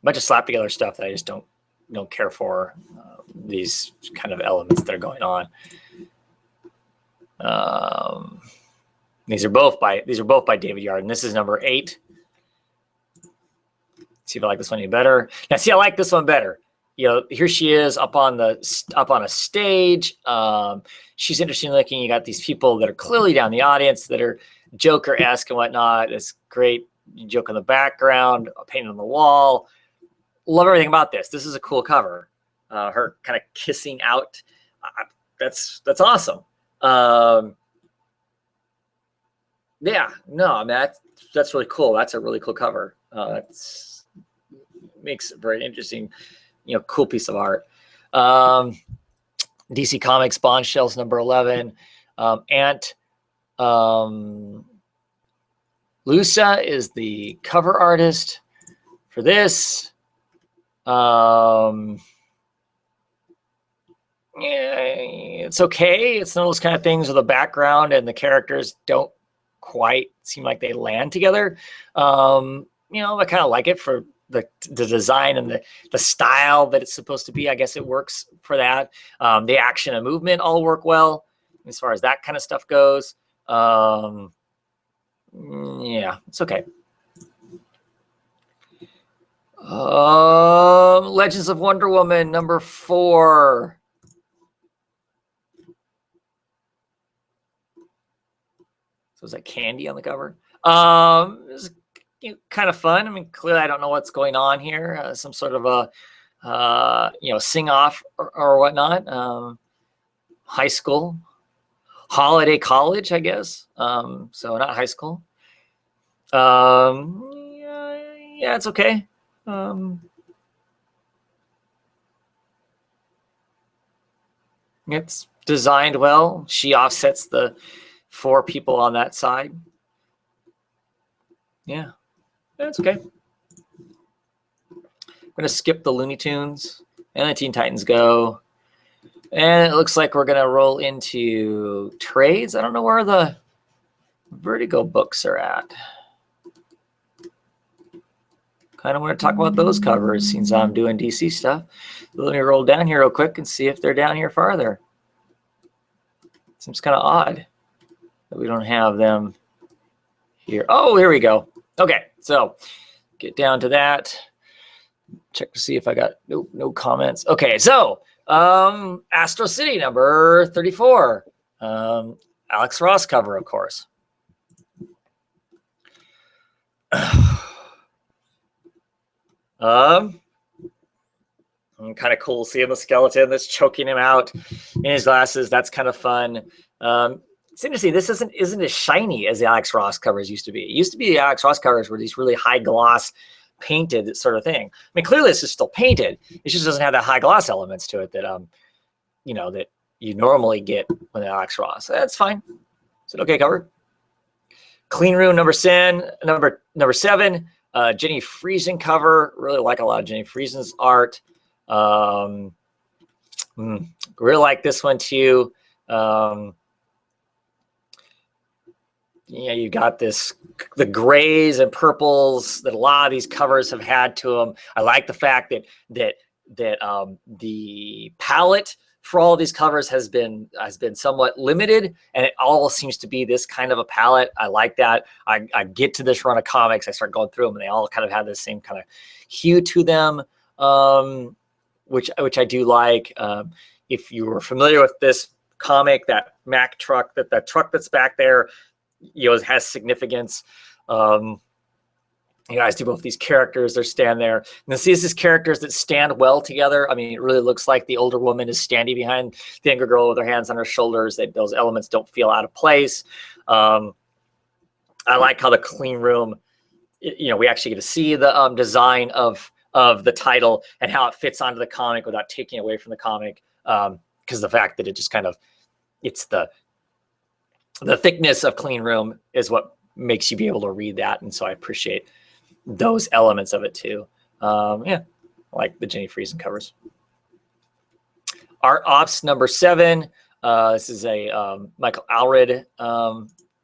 bunch of slap together stuff that I just don't care for. These kind of elements that are going on. These are both by David Yard, and this is number 8. See if I like this one any better. Now, see, I like this one better. Here she is up on a stage. She's interesting looking. You got these people that are clearly down in the audience that are Joker-esque and whatnot. This great joke in the background, a painting on the wall. Love everything about this. This is a cool cover. Her kind of kissing out. That's awesome. Yeah, no, I mean, that's really cool. That's a really cool cover. It makes it very interesting, cool piece of art. DC Comics Bombshells number 11. Aunt Lusa is the cover artist for this. Yeah, it's okay. It's one of those kind of things where the background and the characters don't quite seem like they land together. I kind of like it for the design and the style that it's supposed to be. I guess it works for that. The action and movement all work well as far as that kind of stuff goes. Yeah, it's okay. Legends of Wonder Woman number 4. So is that Candy on the cover? It's kind of fun. I mean, clearly I don't know what's going on here. Some sort of a sing off or whatnot. High school, holiday college, I guess. So not high school. Yeah, it's okay. It's designed well. She offsets the 4 people on that side. Yeah, that's okay. I'm going to skip the Looney Tunes and the Teen Titans Go. And it looks like we're going to roll into trades. I don't know where the Vertigo books are at. Kind of want to talk about those covers since I'm doing DC stuff. Let me roll down here real quick and see if they're down here farther. Seems kind of odd that we don't have them here. Oh, here we go. Okay, so get down to that. Check to see if I got no comments. Okay, so Astro City number 34. Alex Ross cover, of course. Kind of cool seeing the skeleton that's choking him out in his glasses. That's kind of fun. It's interesting. This isn't as shiny as the Alex Ross covers used to be. It used to be the Alex Ross covers were these really high gloss painted sort of thing. I mean, clearly this is still painted. It just doesn't have that high gloss elements to it that that you normally get with Alex Ross. That's fine. Is it okay cover? Clean Room number 7. Jenny Friesen cover. Really like a lot of Jenny Friesen's art. Really like this one too. You got the grays and purples that a lot of these covers have had to them. I like the fact that the palette for all of these covers has been somewhat limited, and it all seems to be this kind of a palette. I like that. I get to this run of comics, I start going through them, and they all kind of have the same kind of hue to them, which I do like. If you were familiar with this comic, that Mack truck, that truck that's back there, has significance. You guys do both these characters. They're stand there. And this is characters that stand well together. I mean, it really looks like the older woman is standing behind the younger girl with her hands on her shoulders. Those elements don't feel out of place. I like how the Clean Room, we actually get to see the design of the title and how it fits onto the comic without taking away from the comic. Because the fact that it just kind of, it's the thickness of Clean Room is what makes you be able to read that. And so I appreciate those elements of it too. I like the Jenny Friesen covers. Art Ops number 7. This is a Michael Allred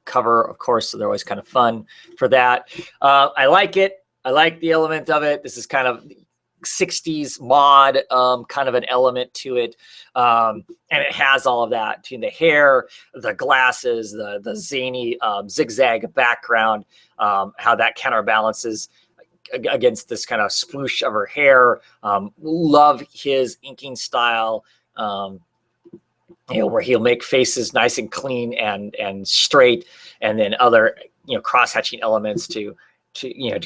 cover, of course, so they're always kind of fun for that. I like it. I like the element of it. This is kind of 60s mod kind of an element to it. And it has all of that between the hair, the glasses, the zany zigzag background, how that counterbalances against this kind of sploosh of her hair. Love his inking style. Where he'll make faces nice and clean and straight, and then other cross hatching elements to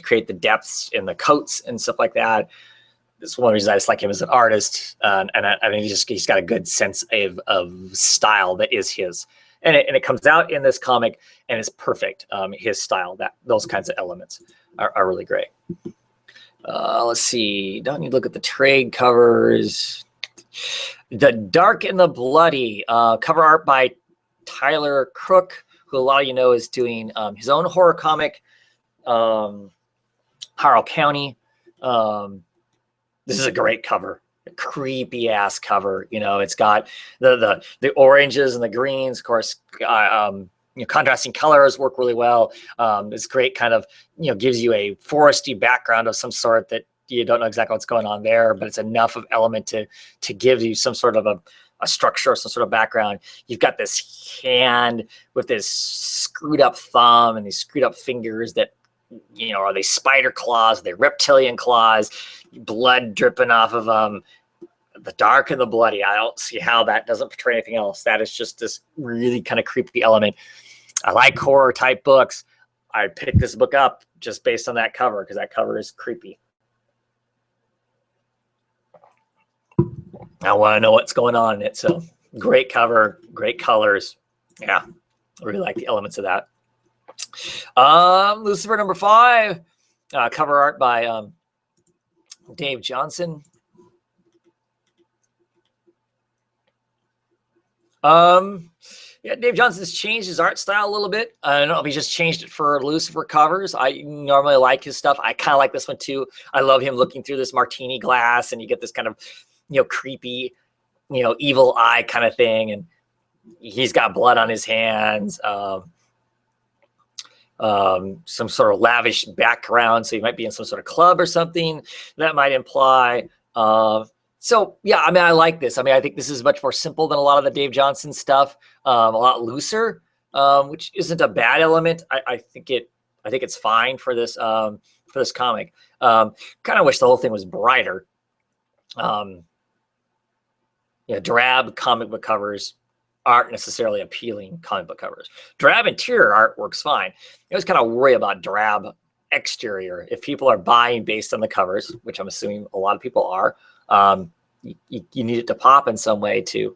create the depths in the coats and stuff like that. That's one reason I just like him as an artist, and I mean he's got a good sense of style that is his, and it comes out in this comic and it's perfect. His style, those kinds of elements are really great. Let's see. Don't need to look at the trade covers. The Dark and the Bloody, cover art by Tyler Crook, who a lot of you know is doing his own horror comic, Harrow County. This is a great cover, a creepy ass cover. It's got the oranges and the greens, of course. Contrasting colors work really well. It's great, kind of gives you a foresty background of some sort that you don't know exactly what's going on there, but it's enough of element to give you some sort of a structure or some sort of background. You've got this hand with this screwed up thumb and these screwed up fingers that, are they spider claws? Are they reptilian claws? Blood dripping off of them. The Dark and the Bloody. I don't see how that doesn't portray anything else. That is just this really kind of creepy element. I like horror type books. I picked this book up just based on that cover because that cover is creepy. I want to know what's going on in it. So great cover, great colors. Yeah, I really like the elements of that. Lucifer number 5, cover art by Dave Johnson. Yeah, Dave Johnson's changed his art style a little bit. I don't know if he just changed it for Lucifer covers. I normally like his stuff. I kind of like this one too. I love him looking through this martini glass, and you get this kind of creepy, evil eye kind of thing. And he's got blood on his hands, some sort of lavish background. So he might be in some sort of club or something that might imply. So yeah, I mean, I like this. I mean, I think this is much more simple than a lot of the Dave Johnson stuff. A lot looser, which isn't a bad element. I think it's fine for this comic. Kind of wish the whole thing was brighter. Drab comic book covers aren't necessarily appealing comic book covers. Drab interior art works fine. I was kind of worried about drab exterior. If people are buying based on the covers, which I'm assuming a lot of people are, you need it to pop in some way to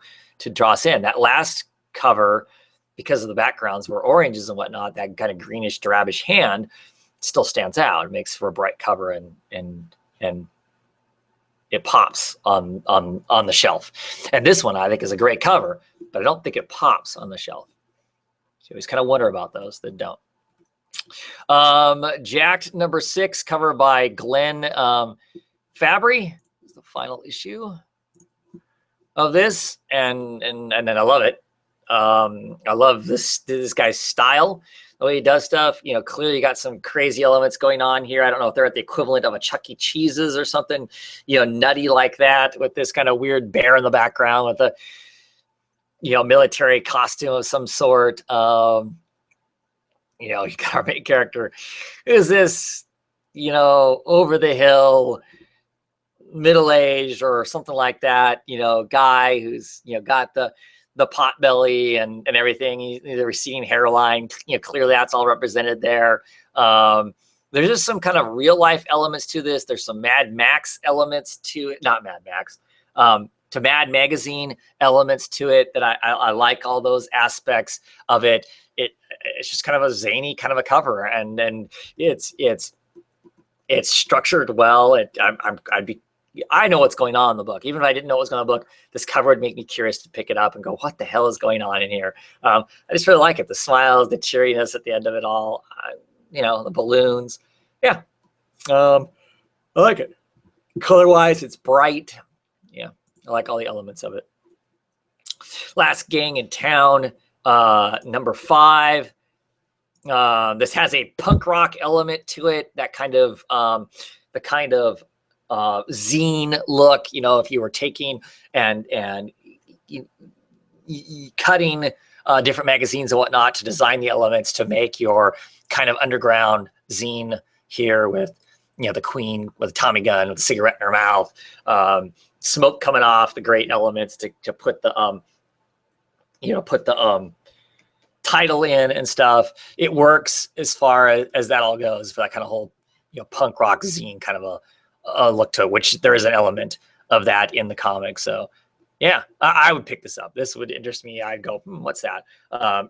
draw us in. That last cover, because of the backgrounds were oranges and whatnot, that kind of greenish drabish hand still stands out. It makes for a bright cover and it pops on the shelf. And this one I think is a great cover, but I don't think it pops on the shelf. So you always kind of wonder about those that don't. Jacked number 6, cover by Glenn Fabry. It's the final issue of this, and then I love it. I love this guy's style, the way he does stuff. Clearly you got some crazy elements going on here. I don't know if they're at the equivalent of a Chuck E. Cheese's or something, nutty like that, with this kind of weird bear in the background with a, military costume of some sort. You got our main character. Is this, over the hill, middle-aged or something like that, guy who's, got the pot belly and everything, the receding hairline, clearly that's all represented there. There's just some kind of real life elements to this. There's some Mad Max elements to it, not Mad Max, to Mad Magazine elements to it that I like all those aspects of it. It's just kind of a zany kind of a cover, and it's structured well. I know what's going on in the book. Even if I didn't know what was going on in the book, this cover would make me curious to pick it up and go, what the hell is going on in here? I just really like it. The smiles, the cheeriness at the end of it all, the balloons. Yeah. I like it. Color-wise, it's bright. Yeah. I like all the elements of it. Last Gang in Town, number 5. This has a punk rock element to it. That kind of, zine look. You know, if you were taking and cutting different magazines and whatnot to design the elements to make your kind of underground zine here with, you know, the queen with a Tommy gun with a cigarette in her mouth, smoke coming off the great elements to put the title in and stuff. It works as far as that all goes for that kind of whole, you know, punk rock zine kind of a look to it, which there is an element of that in the comic. So yeah, I would pick this up. This would interest me. I'd go, what's that?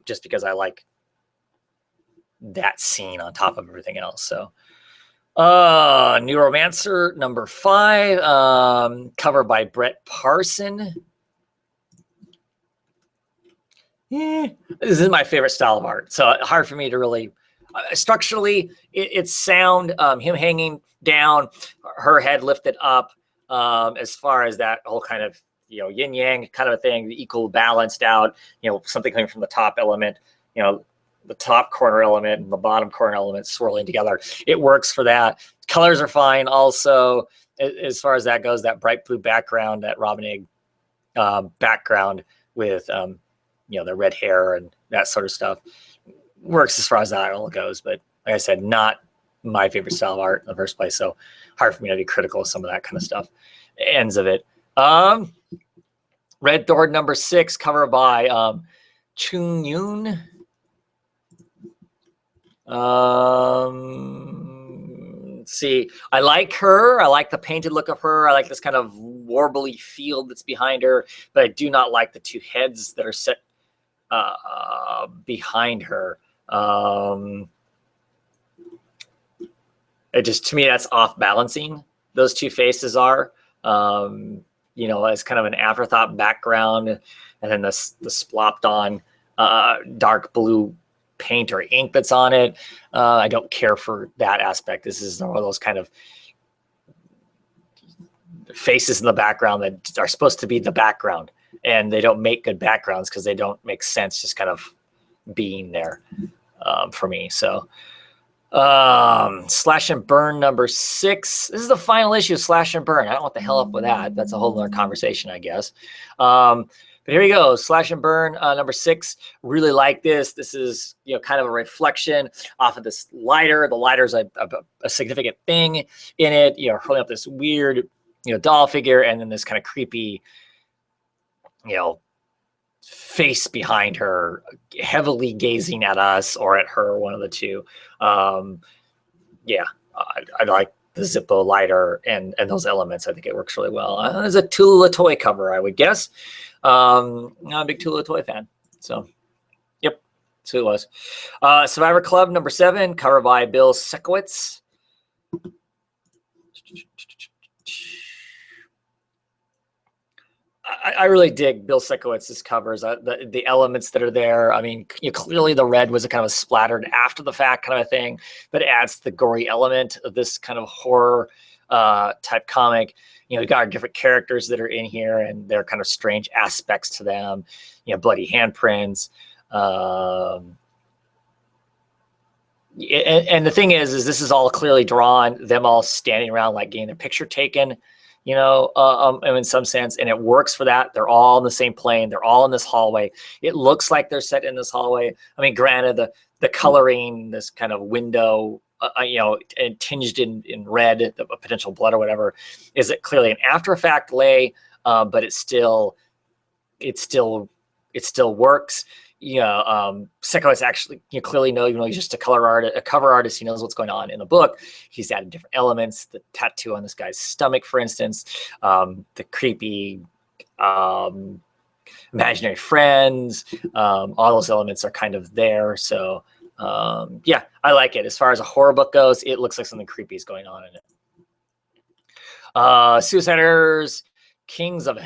Just because I like that scene on top of everything else. So Neuromancer number 5, cover by Brett Parson. This is my favorite style of art. So hard for me to really, structurally, it's sound, him hanging down, her head lifted up, as far as that whole kind of, you know, yin yang kind of a thing, the equal balanced out, you know, something coming from the top element, you know, the top corner element and the bottom corner element swirling together. It works for that. Colors are fine. Also, as far as that goes, that bright blue background, that robin egg background with, you know, the red hair and that sort of stuff works as far as that all goes. But like I said, not my favorite style of art in the first place. So hard for me to be critical of some of that kind of stuff. Ends of it. Red Thorn number 6, cover by Chung Yoon. Let's see. I like her. I like the painted look of her. I like this kind of warbly field that's behind her, but I do not like the 2 heads that are set behind her. It just, to me, that's off balancing. Those 2 faces are. You know, as kind of an afterthought background, and then the splopped on dark blue paint or ink that's on it. I don't care for that aspect. This is one of those kind of faces in the background that are supposed to be the background, and they don't make good backgrounds because they don't make sense just kind of being there for me. So Slash and Burn number 6. This is the final issue of Slash and Burn. I don't know what the hell up with that. That's a whole other conversation, I guess. But here we go. Slash and Burn number 6. Really like this. This is, you know, kind of a reflection off of this lighter. The lighter's a significant thing in it. You know, holding up this weird, you know, doll figure, and then this kind of creepy, you know, face behind her, heavily gazing at us or at her, one of the two. Yeah, I like the Zippo lighter and those elements. I think it works really well. It's a Tula toy cover, I would guess. I'm a big Tula toy fan. So, yep, that's who it was. Survivor Club number 7, cover by Bill Sekowitz. I really dig Bill Sekowitz's covers, the elements that are there. I mean, you know, clearly the red was a kind of a splattered after the fact kind of a thing, but it adds the gory element of this kind of horror type comic. You know, you got different characters that are in here and their kind of strange aspects to them. You know, bloody handprints. And the thing is this is all clearly drawn, them all standing around like getting their picture taken. You know, in some sense, and it works for that. They're all in the same plane. They're all in this hallway. It looks like they're set in this hallway. I mean, granted, the coloring, this kind of window, you know, and tinged in red, the potential blood or whatever, is it clearly an after effect lay, but it still works. You know, Sekowitz actually, you clearly know, even though he's just a cover artist, he knows what's going on in the book. He's added different elements, the tattoo on this guy's stomach, for instance, the creepy imaginary friends, all those elements are kind of there. So yeah, I like it. As far as a horror book goes, it looks like something creepy is going on in it. Suiciders, Kings of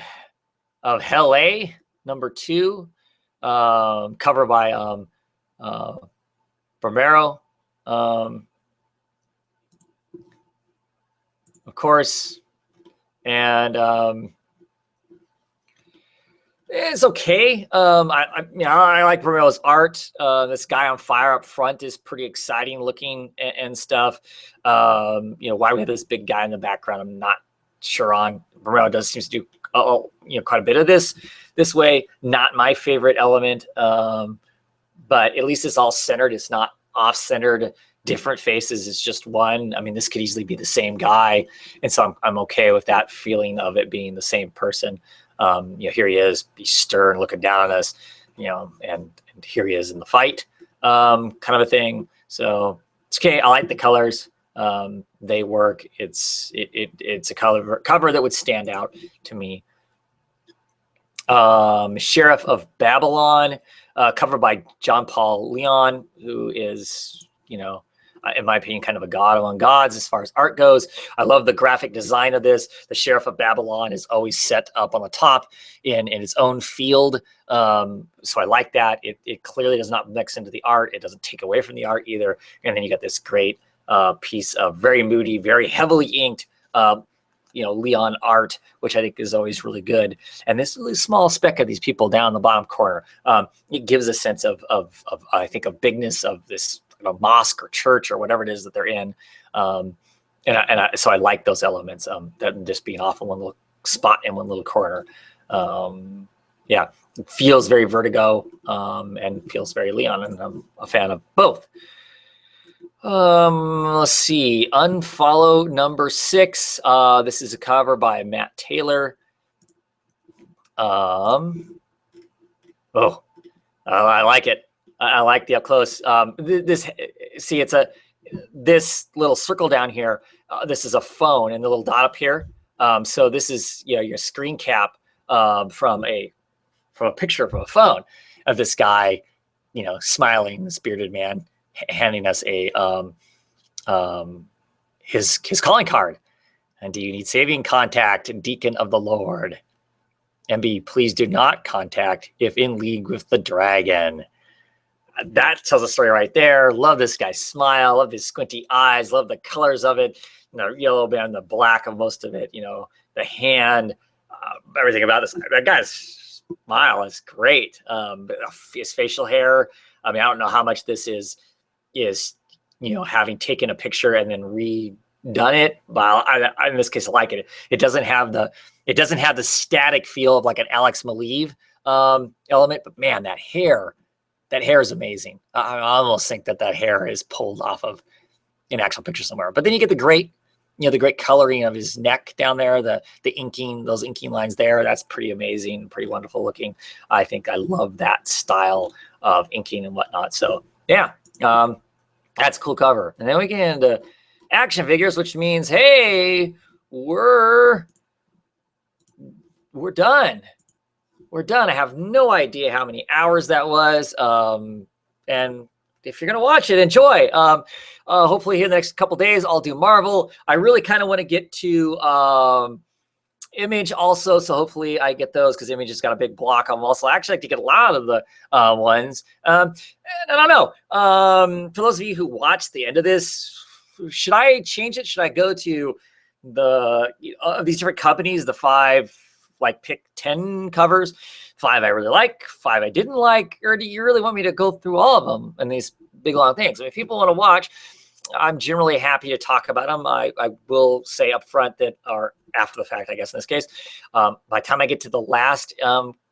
Hell A, number 2. Cover by Romero, of course, and It's okay. I like Romero's art. This guy on fire up front is pretty exciting looking and stuff. Why we have this big guy in the background, I'm not sure on. Romero does seems to do quite a bit of this way. Not my favorite element, but at least it's all centered. It's not off-centered. Different faces. It's just one. I mean, this could easily be the same guy, and so I'm okay with that feeling of it being the same person. Here he is, he's stern, looking down on us, and here he is in the fight, kind of a thing. So it's okay. I like the colors. They work. It's a cover that would stand out to me. Sheriff of Babylon, covered by John Paul Leon, who is, in my opinion, kind of a god among gods as far as art goes. I love the graphic design of this. The Sheriff of Babylon is always set up on the top in its own field. So I like that. It clearly does not mix into the art. It doesn't take away from the art either. And then you got this great piece of very moody, very heavily inked, Leon art, which I think is always really good. And this really small speck of these people down in the bottom corner, it gives a sense of I think, a bigness of this mosque or church or whatever it is that they're in. So I like those elements, that just being off in one little spot in one little corner. It feels very Vertigo, and feels very Leon, and I'm a fan of both. Let's see. Unfollow number 6. This is a cover by Matt Taylor. I like it. I like the up close. This little circle down here. This is a phone, and the little dot up here. So this is your screen cap from a picture from a phone of this guy, smiling, this bearded man, handing us his calling card. And do you need saving? Contact Deacon of the Lord. MB, please do not contact if in league with the dragon. That tells a story right there. Love this guy's smile. Love his squinty eyes. Love the colors of it. The yellow and the black of most of it. The hand. Everything about this. That guy's smile is great. His facial hair. I mean, I don't know how much this is having taken a picture and then redone it. But in this case, I like it. It doesn't have the static feel of like an Alex Maleev element. But man, that hair is amazing. I almost think that hair is pulled off of an actual picture somewhere. But then you get the great coloring of his neck down there, the inking, those inking lines there. That's pretty amazing, pretty wonderful looking. I think I love that style of inking and whatnot. So yeah, that's a cool cover. And then we get into action figures, which means, hey, we're done. We're done. I have no idea how many hours that was. And if you're going to watch it, enjoy. Hopefully here in the next couple days, I'll do Marvel. I really kind of want to get to Image also. So hopefully I get those because Image has got a big block on them also. I actually like to get a lot of the ones. And I don't know. For those of you who watched the end of this, should I change it? Should I go to these different companies, the 5, pick 10 covers, 5 I really like, 5 I didn't like, or do you really want me to go through all of them and these big long things? I mean, if people want to watch, I'm generally happy to talk about them. I will say up front that, or after the fact, I guess in this case, by the time I get to the last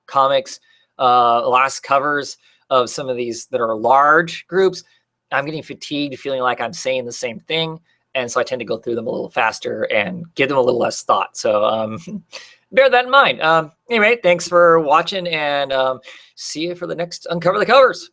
comics, last covers of some of these that are large groups, I'm getting fatigued, feeling like I'm saying the same thing. And so I tend to go through them a little faster and give them a little less thought. So bear that in mind. Anyway, thanks for watching, and see you for the next Uncover the Covers.